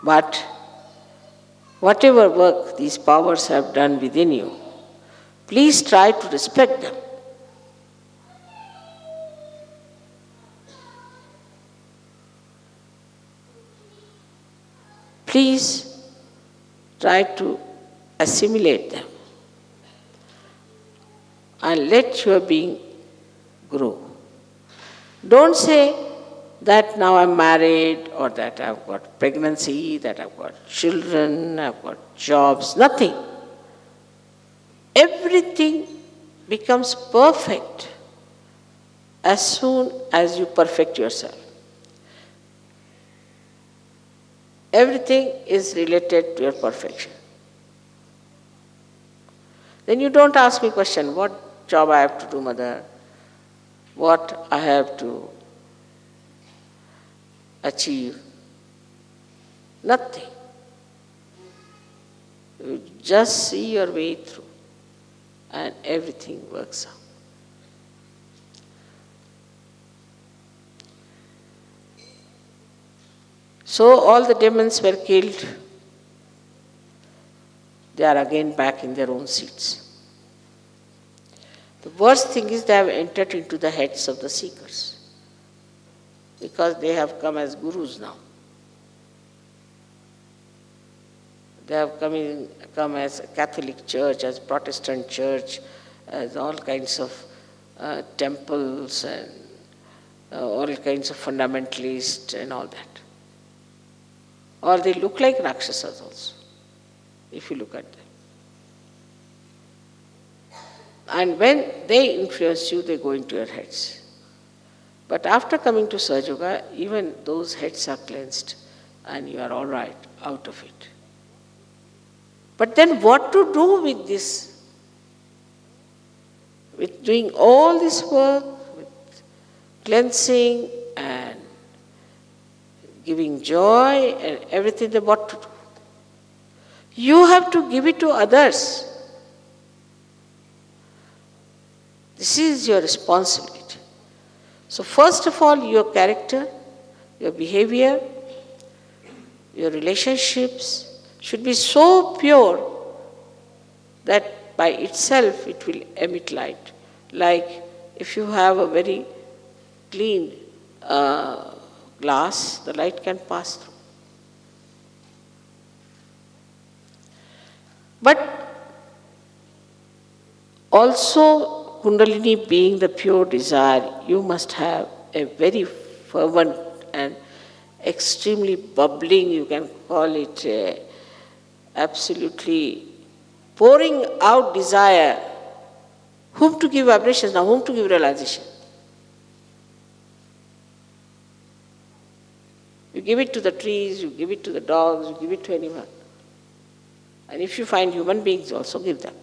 But whatever work these powers have done within you, please try to respect them. Please try to assimilate them and let your being grow. Don't say that now I'm married or that I've got pregnancy, that I've got children, I've got jobs, nothing. Everything becomes perfect as soon as you perfect yourself. Everything is related to your perfection. Then you don't ask me question, what job I have to do, mother? What I have to achieve? Nothing. You just see your way through and everything works out. So all the demons were killed. They are again back in their own seats. The worst thing is they have entered into the heads of the seekers because they have come as gurus now. They have come as a Catholic church, as Protestant church, as all kinds of temples and all kinds of fundamentalists and all that. Or they look like Rakshasas also, if you look at them. And when they influence you, they go into your heads. But after coming to Sahaja Yoga, even those heads are cleansed and you are all right out of it. But then what to do with this? With doing all this work, with cleansing and giving joy and everything, then what to do? You have to give it to others. This is your responsibility. So first of all, your character, your behavior, your relationships should be so pure that by itself it will emit light. Like if you have a very clean glass, the light can pass through. But also, Kundalini being the pure desire, you must have a very fervent and extremely bubbling, you can call it absolutely pouring out desire. Whom to give vibrations now, whom to give realization? You give it to the trees, you give it to the dogs, you give it to anyone. And if you find human beings, also give them.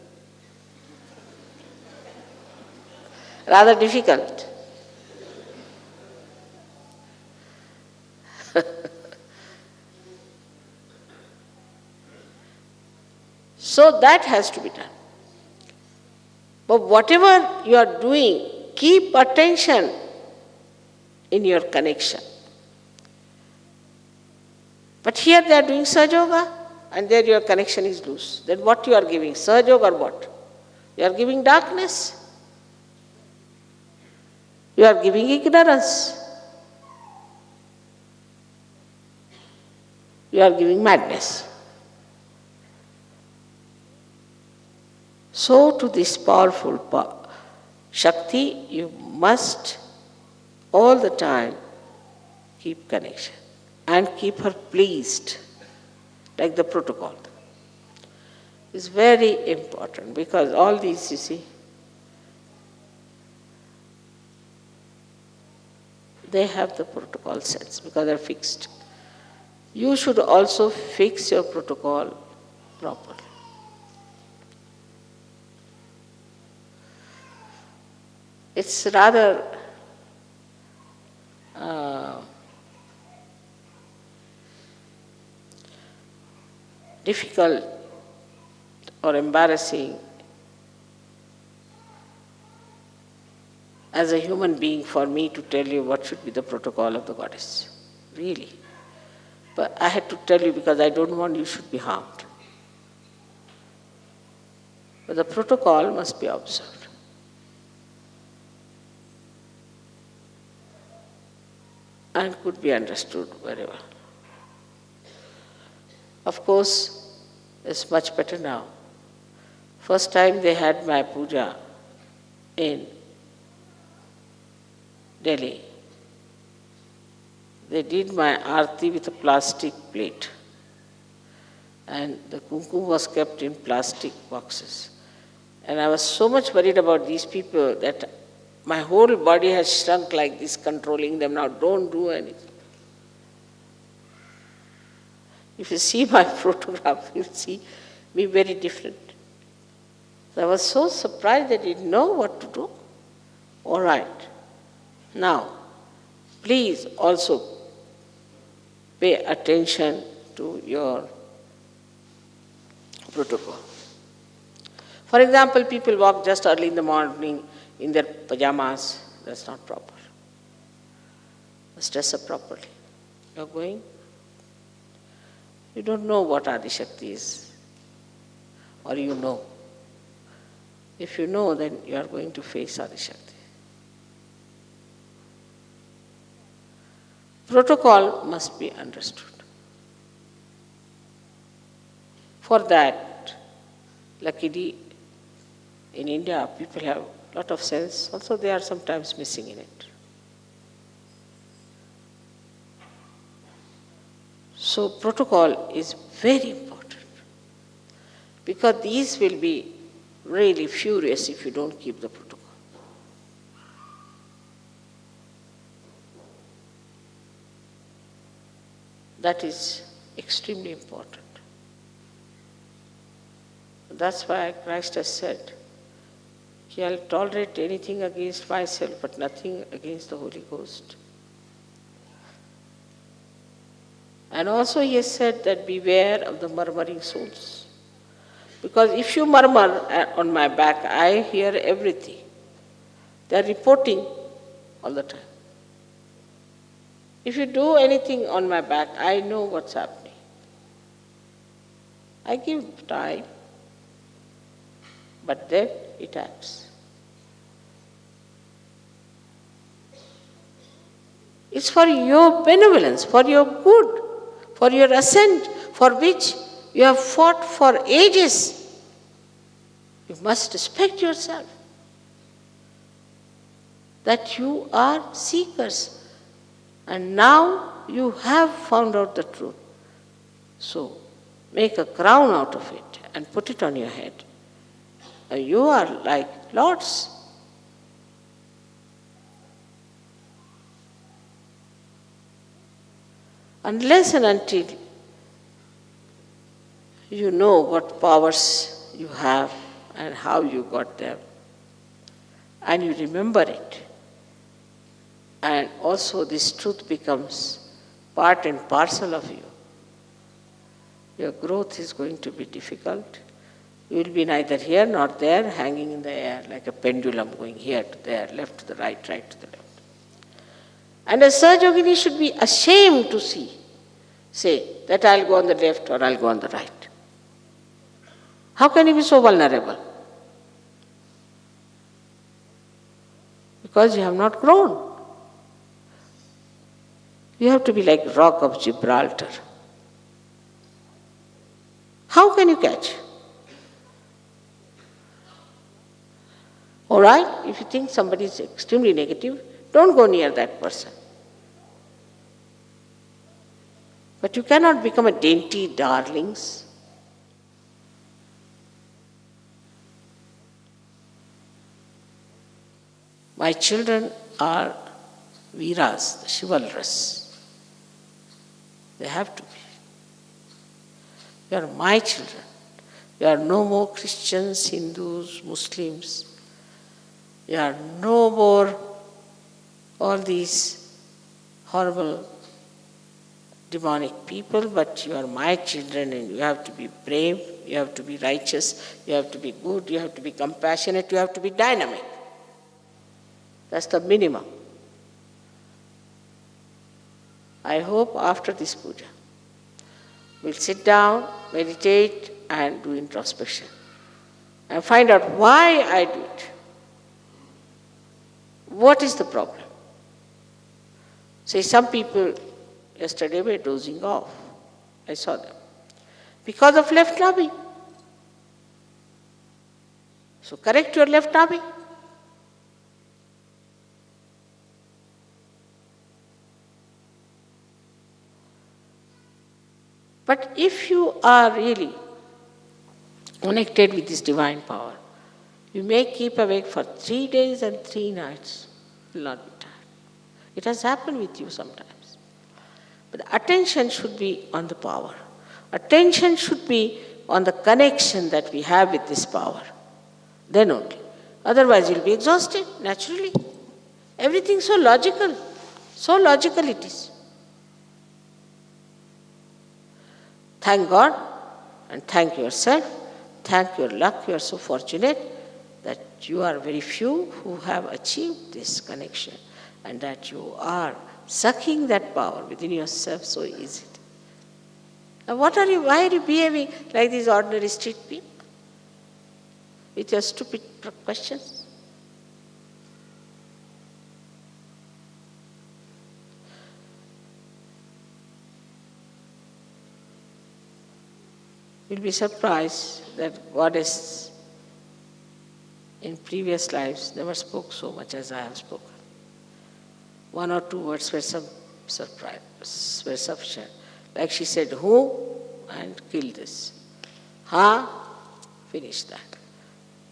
Rather difficult. So that has to be done. But whatever you are doing, keep attention in your connection. But here they are doing Sahaja Yoga, and there your connection is loose. Then what you are giving? Sahaja Yoga or what? You are giving darkness. You are giving ignorance. You are giving madness. So to this powerful Shakti, you must all the time keep connection and keep her pleased, like the protocol. It's very important because all these, you see, they have the protocol sense because they're fixed. You should also fix your protocol properly. It's rather difficult or embarrassing as a human being for me to tell you what should be the protocol of the goddess. Really. But I had to tell you because I don't want you should be harmed. But the protocol must be observed. And could be understood very well. Of course, it's much better now. First time they had my puja in Delhi. They did my arti with a plastic plate. And the kumkum was kept in plastic boxes. And I was so much worried about these people that my whole body has shrunk like this, controlling them. Now don't do anything. If you see my photograph, you'll see me very different. So I was so surprised that I didn't know what to do. All right. Now, please also pay attention to your protocol. For example, people walk just early in the morning in their pajamas. That's not proper. Must dress up properly. You're going. You don't know what Adi Shakti is. Or you know. If you know, then you are going to face Adi Shakti. Protocol must be understood. For that, luckily, in India, people have a lot of sense. Also, they are sometimes missing in it. So, protocol is very important because these will be really furious if you don't keep the protocol. That is extremely important. That's why Christ has said, I'll tolerate anything against myself, but nothing against the Holy Ghost. And also he has said that beware of the murmuring souls. Because if you murmur on my back, I hear everything. They are reporting all the time. If you do anything on my back, I know what's happening. I give time, but then it acts. It's for your benevolence, for your good, for your ascent, for which you have fought for ages. You must respect yourself. That you are seekers. And now you have found out the truth. So make a crown out of it and put it on your head. You are like lords. Unless and until you know what powers you have and how you got them, and you remember it, and also this truth becomes part and parcel of you, your growth is going to be difficult. You will be neither here nor there, hanging in the air like a pendulum going here to there, left to the right, right to the left. And a Sahajogini should be ashamed to say that I'll go on the left or I'll go on the right. How can you be so vulnerable? Because you have not grown. You have to be like Rock of Gibraltar. How can you catch? All right, if you think somebody is extremely negative, don't go near that person. But you cannot become a dainty darlings. My children are Veeras, the chivalrous. They have to be. You are my children. You are no more Christians, Hindus, Muslims. You are no more all these horrible demonic people, but you are my children and you have to be brave, you have to be righteous, you have to be good, you have to be compassionate, you have to be dynamic. That's the minimum. I hope after this puja, we'll sit down, meditate and do introspection and find out why I do it. What is the problem? See, some people yesterday were dozing off. I saw them. Because of left nabi. So correct your left nabi. But if you are really connected with this divine power, you may keep awake for 3 days and 3 nights. You will not be tired. It has happened with you sometimes. But the attention should be on the power. Attention should be on the connection that we have with this power. Then only. Otherwise you'll be exhausted, naturally. Everything so logical. So logical it is. Thank God and thank yourself. Thank your luck. You are so fortunate that you are very few who have achieved this connection and that you are sucking that power within yourself so easily. Now why are you behaving like these ordinary street people? With your stupid questions? You'll be surprised that Goddess in previous lives never spoke so much as I have spoken. One or two words were were sufficient. Like she said, who? And kill this. Ha? Finish that.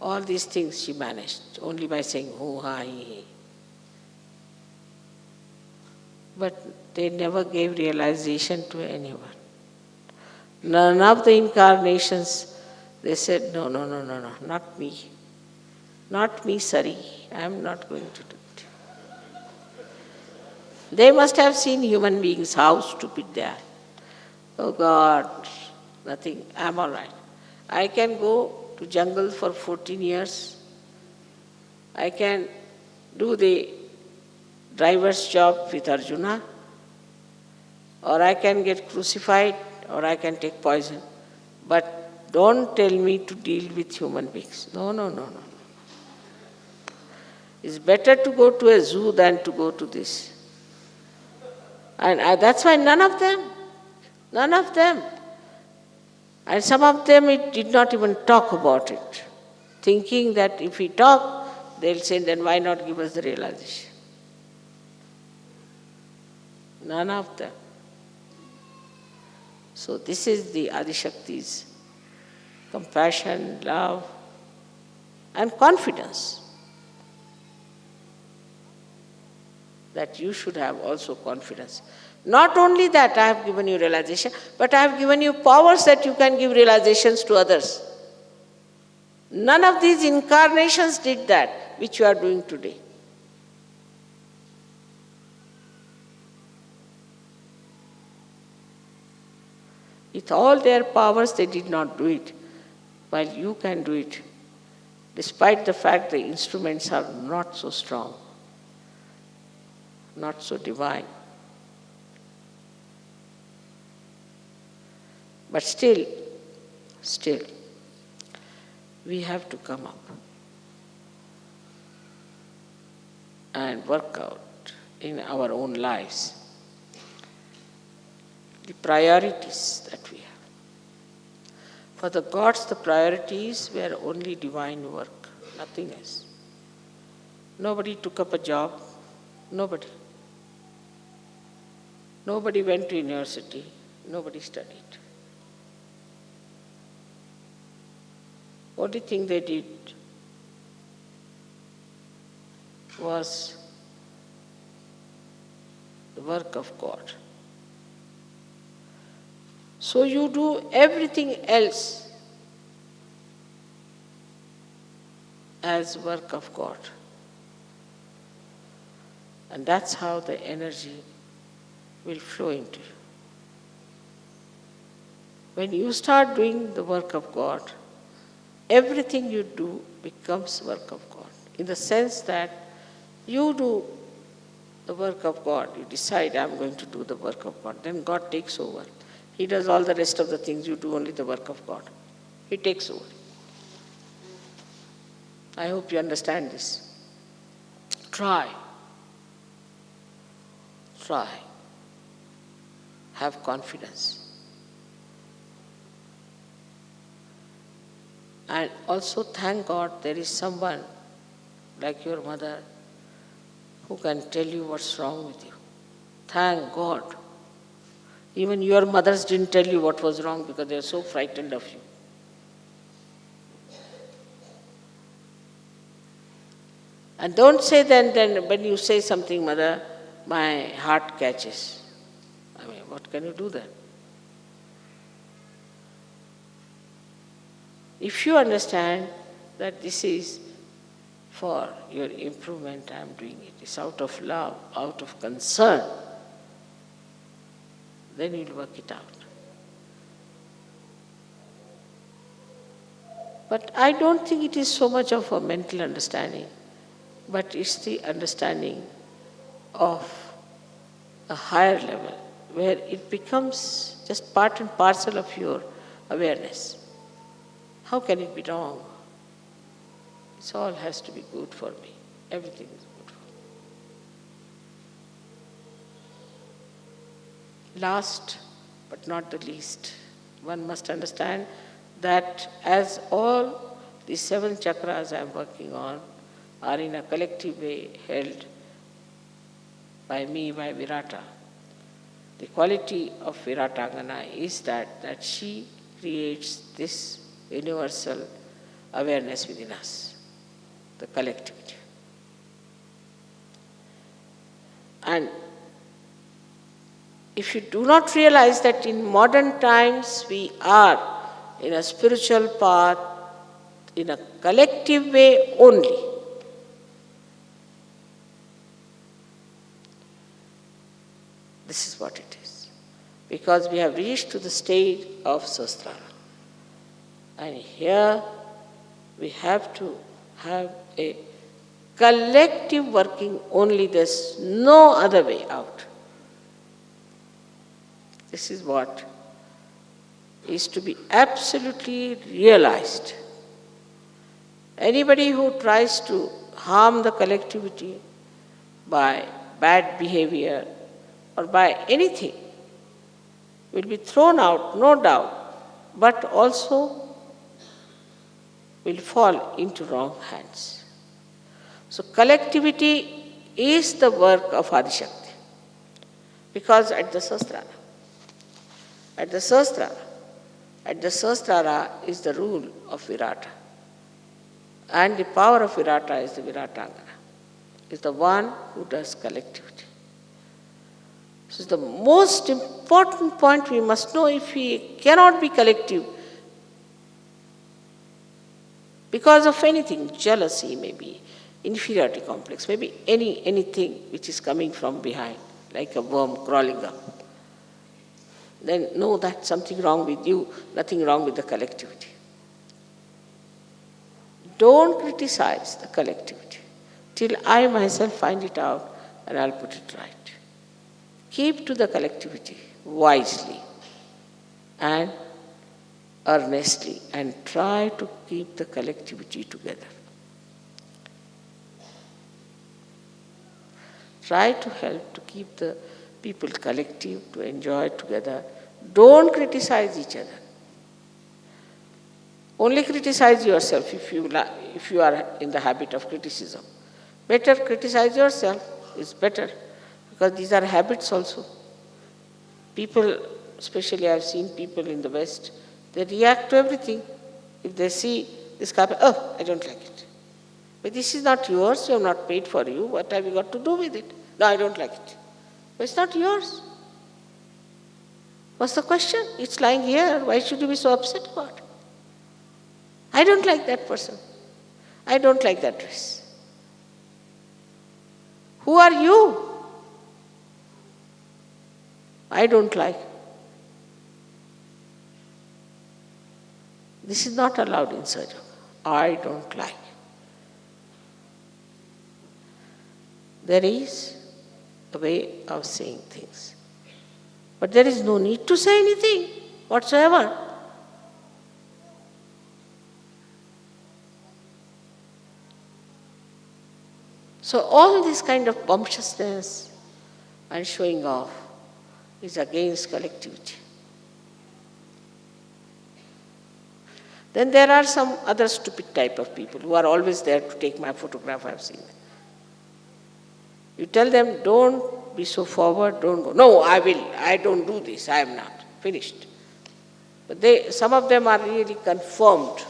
All these things she managed only by saying who, ha, he. But they never gave realization to anyone. None of the incarnations, they said, no, not me. Not me, Sari. I am not going to do it. They must have seen human beings, how stupid they are. Oh God, nothing, I am all right. I can go to jungle for 14 years. I can do the driver's job with Arjuna, or I can get crucified, or I can take poison. But don't tell me to deal with human beings. No. It's better to go to a zoo than to go to this. And that's why none of them. And some of them it did not even talk about it, thinking that if we talk, they'll say, then why not give us the realization? None of them. So this is the Adishakti's compassion, love, and confidence. That you should have also confidence. Not only that I have given you realization, but I have given you powers that you can give realizations to others. None of these incarnations did that, which you are doing today. With all their powers, they did not do it, while you can do it, despite the fact the instruments are not so strong, not so divine. But still, we have to come up and work out in our own lives the priorities that we have. For the gods, the priorities were only divine work, nothing else. Nobody took up a job, nobody. Nobody went to university, nobody studied. Only thing they did was the work of God. So you do everything else as work of God. And that's how the energy will flow into you. When you start doing the work of God, everything you do becomes work of God. In the sense that you do the work of God, you decide, I'm going to do the work of God, then God takes over. He does all the rest of the things, you do only the work of God. He takes over. I hope you understand this. Try. Have confidence. And also thank God there is someone like your mother who can tell you what's wrong with you. Thank God. Even your mothers didn't tell you what was wrong because they are so frightened of you. And don't say then when you say something, mother, my heart catches. I mean, what can you do then? If you understand that this is for your improvement, I am doing it. It's out of love, out of concern, then you'll work it out. But I don't think it is so much of a mental understanding, but it's the understanding of a higher level, where it becomes just part and parcel of your awareness. How can it be wrong? It all has to be good for me. Everything is good for me. Last but not the least, one must understand that as all the 7 chakras I am working on are in a collective way held by me, by Virata, the quality of Viratangana is that she creates this universal awareness within us, the collectivity. And if you do not realize that in modern times we are in a spiritual path in a collective way only, this is what it is. Because we have reached to the stage of Sahasrara. And here we have to have a collective working only, there's no other way out. This is what is to be absolutely realized. Anybody who tries to harm the collectivity by bad behavior or by anything will be thrown out, no doubt, but also will fall into wrong hands. So collectivity is the work of Adishakti. Because at the Sahasrara is the rule of Virata. And the power of Virata is the Viratangana, is the one who does collectivity. This is the most important point we must know. If we cannot be collective because of anything, jealousy maybe, inferiority complex, maybe anything which is coming from behind, like a worm crawling up, then know that something wrong with you, nothing wrong with the collectivity. Don't criticize the collectivity till I myself find it out and I'll put it right. Keep to the collectivity wisely and earnestly and try to keep the collectivity together. Try to help to keep the people collective, to enjoy together. Don't criticize each other. Only criticize yourself if you are in the habit of criticism. Better criticize yourself is better, because these are habits also. People, especially I have seen people in the West, they react to everything. If they see this carpet, oh, I don't like it. But this is not yours, you have not paid for you, what have you got to do with it? No, I don't like it. But it's not yours. What's the question? It's lying here, why should you be so upset about it? I don't like that person. I don't like that dress. Who are you? I don't like. This is not allowed in Sahaja. I don't like. There is a way of saying things. But there is no need to say anything whatsoever. So all this kind of bumptiousness and showing off is against collectivity. Then there are some other stupid type of people who are always there to take my photograph, I have seen them. You tell them, don't be so forward, don't go. No, I don't do this, I am not. Finished. But some of them are really confirmed,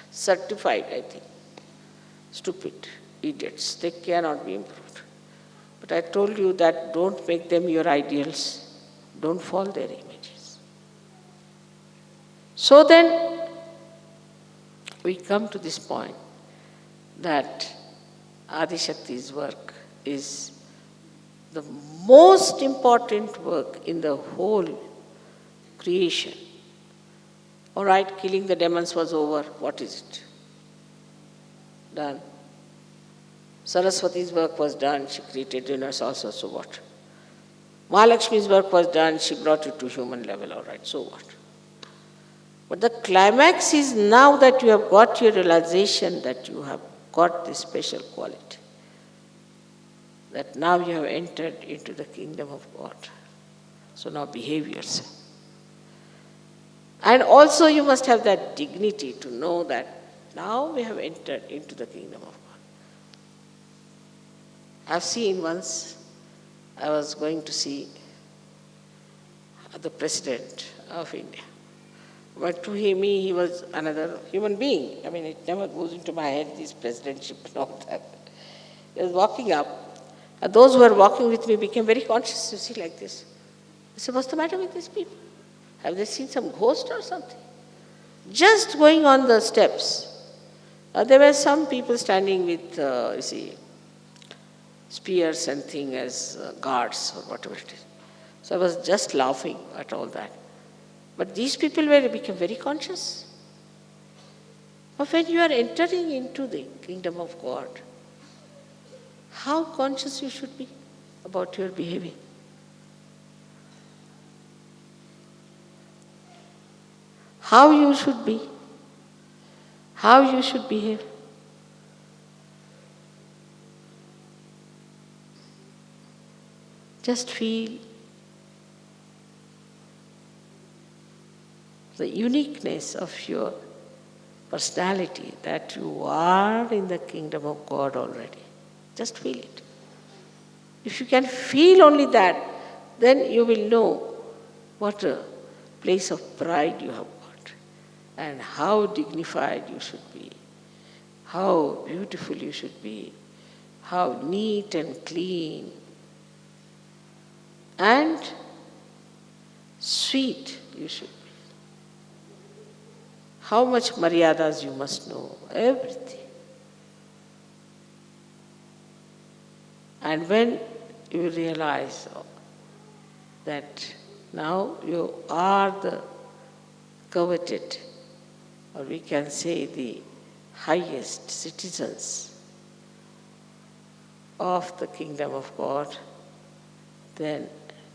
certified, I think. Stupid idiots, they cannot be improved. But I told you that don't make them your ideals, don't fall their images. So then, we come to this point that Adishakti's work is the most important work in the whole creation. All right, killing the demons was over, what is it? Done. Saraswati's work was done, she created universe also, so what? Mahalakshmi's work was done, she brought it to human level, all right, so what? But the climax is now that you have got your realization that you have got this special quality, that now you have entered into the kingdom of God. So now behave yourself. And also you must have that dignity to know that now we have entered into the kingdom of God. I've seen once, I was going to see the President of India. But to me, he was another human being. I mean, it never goes into my head, this presidentship and all that. He was walking up, and those who were walking with me became very conscious to see like this. I said, what's the matter with these people? Have they seen some ghost or something? Just going on the steps, there were some people standing with, spears and things as guards or whatever it is. So I was just laughing at all that. But these people became very conscious. But when you are entering into the kingdom of God, how conscious you should be about your behavior. How you should be, how you should behave. Just feel the uniqueness of your personality, that you are in the kingdom of God already. Just feel it. If you can feel only that, then you will know what a place of pride you have got and how dignified you should be, how beautiful you should be, how neat and clean and sweet you should be. How much maryadas you must know, everything. And when you realize that now you are the coveted, or we can say the highest citizens of the kingdom of God, then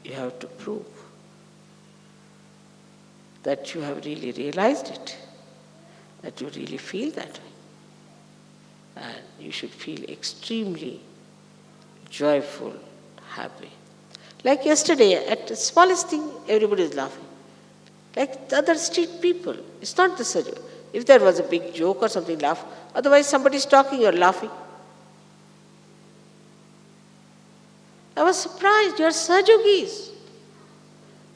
you have to prove that you have really realized it, that you really feel that way. And you should feel extremely joyful, happy. Like yesterday, at the smallest thing, everybody is laughing. Like the other street people. It's not the Saju. If there was a big joke or something, laugh. Otherwise, somebody is talking, you're laughing. I was surprised, you're Sajogis.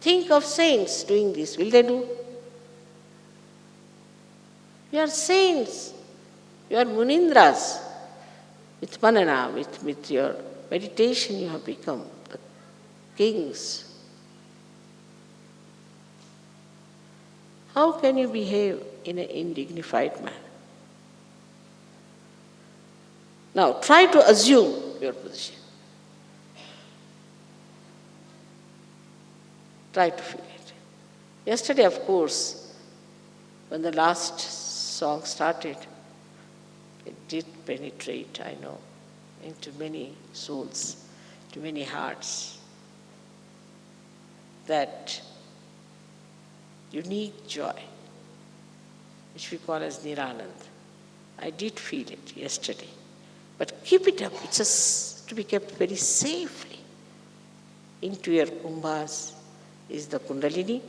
Think of saints doing this. Will they do? You are saints. You are Munindras. With manana, with your meditation, you have become the kings. How can you behave in an indignified manner? Now, try to assume your position. Try to feel it. Yesterday, of course, when the last song started, it did penetrate, I know, into many souls, to many hearts. That unique joy, which we call as Niranand. I did feel it yesterday. But keep it up. It's just to be kept very safely. Into your kumbhas is the Kundalini,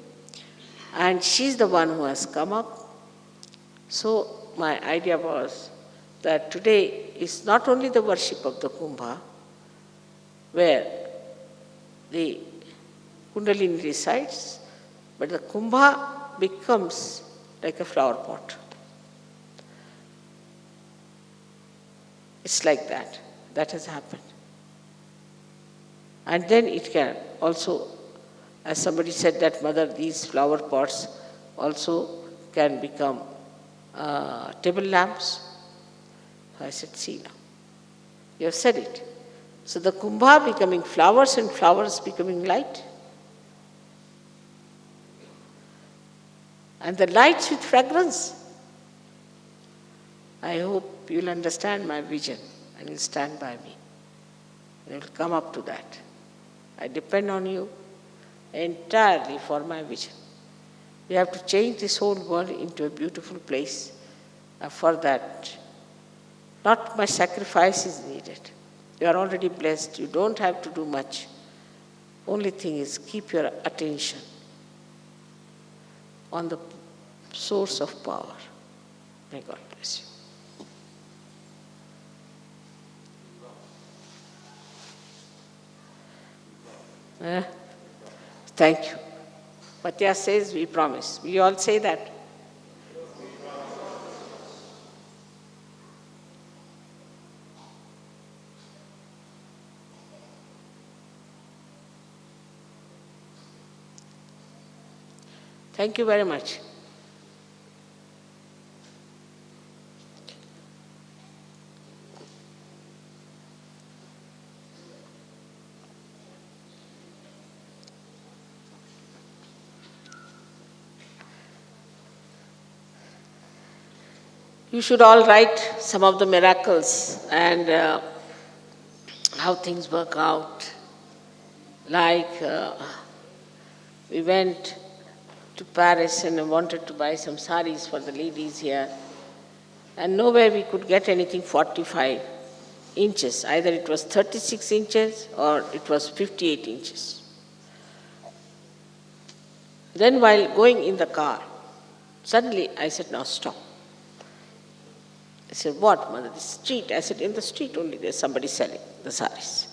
and she's the one who has come up. So my idea was that today is not only the worship of the kumbha, where the Kundalini resides, but the kumbha becomes like a flower pot. It's like that. That has happened. And then it can also, as somebody said that, Mother, these flower pots also can become table lamps. I said, see now, you have said it. So the kumbha becoming flowers and flowers becoming light. And the lights with fragrance. I hope you'll understand my vision and you'll stand by me. And you'll come up to that. I depend on you entirely for my vision. We have to change this whole world into a beautiful place. For that, not much sacrifice is needed. You are already blessed. You don't have to do much. Only thing is keep your attention on the source of power. May God bless you. Thank you. Patya says we promise. We all say that. Thank you very much. You should all write some of the miracles and how things work out. Like we went to Paris and wanted to buy some saris for the ladies here, and nowhere we could get anything 45 inches. Either it was 36 inches or it was 58 inches. Then while going in the car, suddenly I said, now stop. I said, what, mother, the street? I said, in the street only there's somebody selling the saris.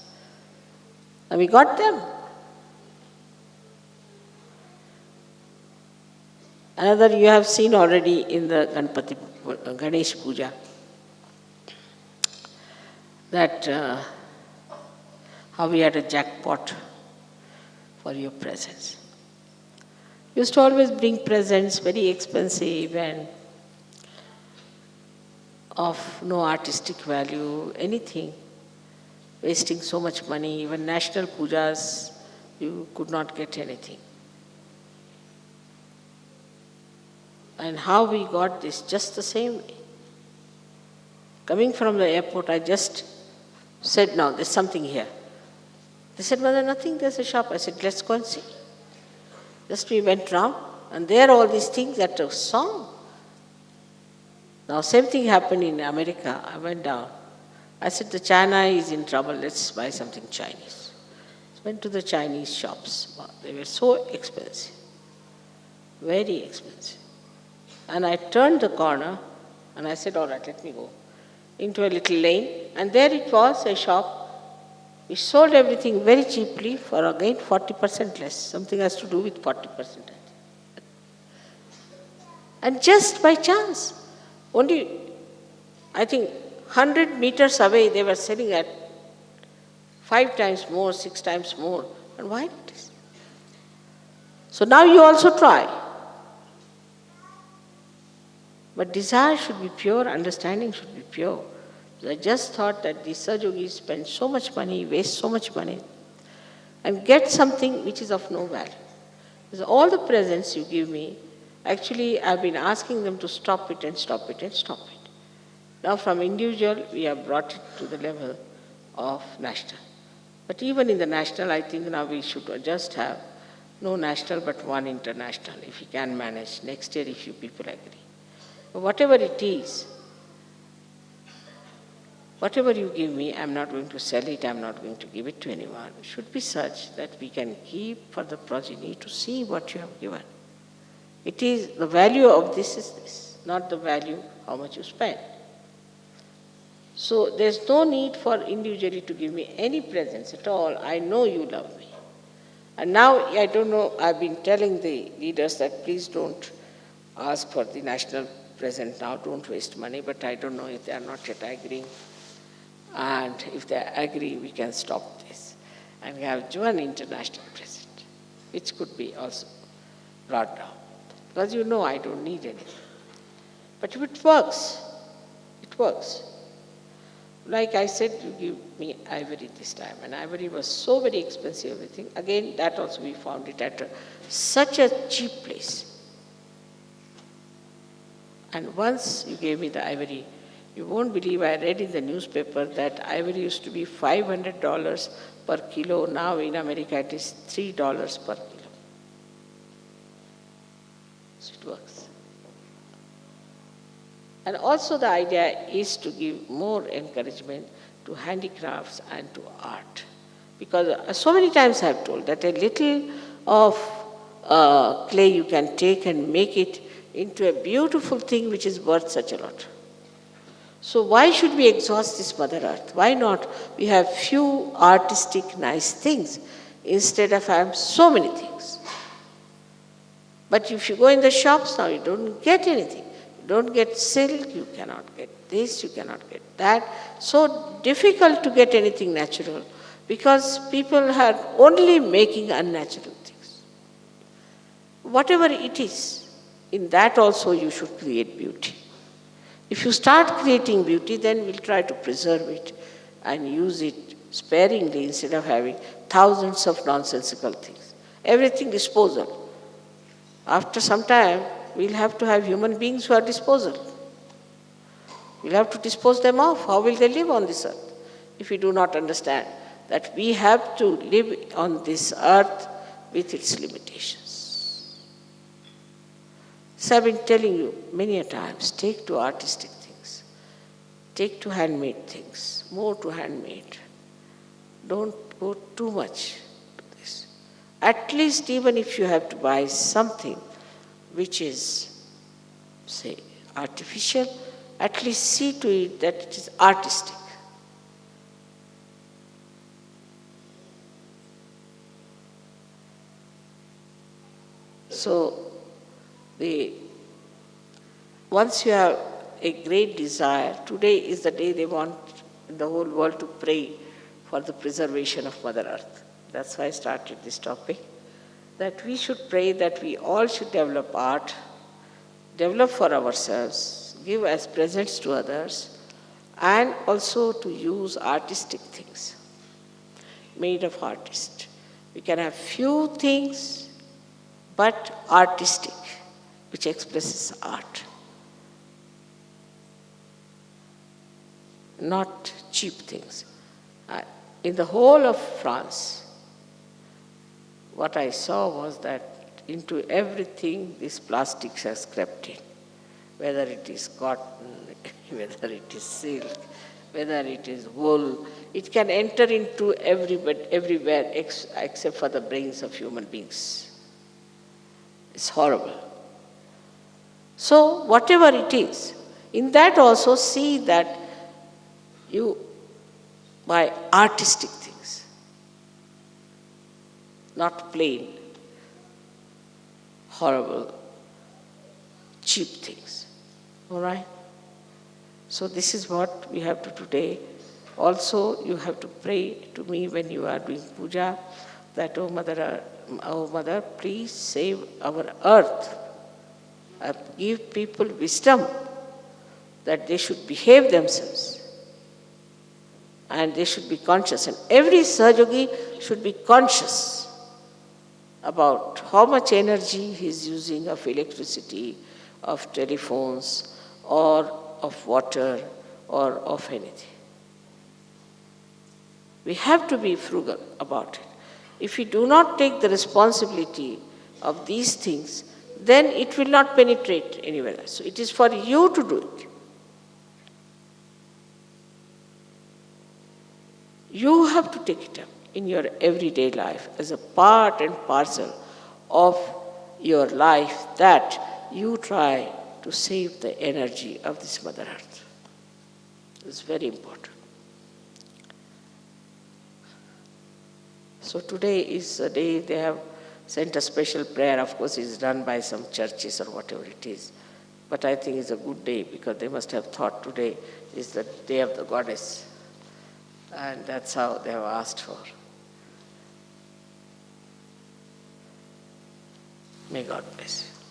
And we got them. Another you have seen already in the Ganesh Puja, that how we had a jackpot for your presents. You used to always bring presents very expensive and of no artistic value, anything, wasting so much money. Even national pujas, you could not get anything. And how we got this, just the same way. Coming from the airport, I just said, now there's something here. They said, mother, nothing, there's a shop. I said, let's go and see. Just we went round, and there all these things that a song. Now same thing happened in America. I went down. I said, the China is in trouble, let's buy something Chinese. Went to the Chinese shops. Wow, they were so expensive, very expensive. And I turned the corner and I said, all right, let me go into a little lane. And there it was, a shop which sold everything very cheaply for again 40% less. Something has to do with 40%. And just by chance, only, I think, 100 meters away, they were selling at 5 times more, 6 times more. And why not this? So now you also try. But desire should be pure, understanding should be pure. So I just thought that these Sahajogis spend so much money, waste so much money, and get something which is of no value. Because all the presents you give me, actually I've been asking them to stop it and stop it and stop it. Now from individual, we have brought it to the level of national. But even in the national, I think now we should just have no national but one international, if we can manage. Next year, if you people agree. Whatever it is, whatever you give me, I'm not going to sell it, I'm not going to give it to anyone. It should be such that we can keep for the progeny to see what you have given. It is, the value of this is this, not the value how much you spend. So there's no need for individually to give me any presents at all. I know you love me. And now, I don't know, I've been telling the leaders that please don't ask for the national present now, don't waste money, but I don't know if they are not yet agreeing. And if they agree, we can stop this and have one international present, which could be also brought down. Because you know I don't need anything. But if it works, it works. Like I said, you give me ivory this time, and ivory was so very expensive, everything. Again, that also we found it at such a cheap place. And once you gave me the ivory, you won't believe I read in the newspaper that ivory used to be $500 per kilo. Now in America it is $3 per kilo. So it works. And also the idea is to give more encouragement to handicrafts and to art. Because so many times I have told that a little of clay you can take and make it into a beautiful thing which is worth such a lot. So why should we exhaust this Mother Earth? Why not we have few artistic nice things instead of having so many things? But if you go in the shops now, you don't get anything. You don't get silk, you cannot get this, you cannot get that. So difficult to get anything natural because people are only making unnatural things. Whatever it is, in that also you should create beauty. If you start creating beauty, then we'll try to preserve it and use it sparingly instead of having thousands of nonsensical things. Everything disposal. After some time, we'll have to have human beings who are disposal. We'll have to dispose them off. How will they live on this earth if we do not understand that we have to live on this earth with its limitations? So I've been telling you many a times, take to artistic things, take to handmade things, more to handmade. Don't go too much to this. At least even if you have to buy something which is, say, artificial, at least see to it that it is artistic. So, once you have a great desire, today is the day they want the whole world to pray for the preservation of Mother Earth. That's why I started this topic, that we should pray that we all should develop art, develop for ourselves, give as presents to others, and also to use artistic things made of artists. We can have few things, but artistic, which expresses art. Not cheap things. In the whole of France, what I saw was that into everything these plastics has crept in, whether it is cotton, whether it is silk, whether it is wool. It can enter into everywhere except for the brains of human beings. It's horrible. So whatever it is, in that also see that you buy artistic things, not plain, horrible, cheap things. All right? So this is what we have to today. Also, you have to pray to me when you are doing puja, that, oh Mother, please save our earth. Give people wisdom that they should behave themselves and they should be conscious. And every Sahajogi should be conscious about how much energy he is using of electricity, of telephones, or of water, or of anything. We have to be frugal about it. If we do not take the responsibility of these things, then it will not penetrate anywhere else. So it is for you to do it. You have to take it up in your everyday life as a part and parcel of your life, that you try to save the energy of this Mother Earth. It's very important. So today is a day they have sent a special prayer. Of course, it's done by some churches or whatever it is. But I think it's a good day because they must have thought today is the day of the goddess. And that's how they have asked for. May God bless you.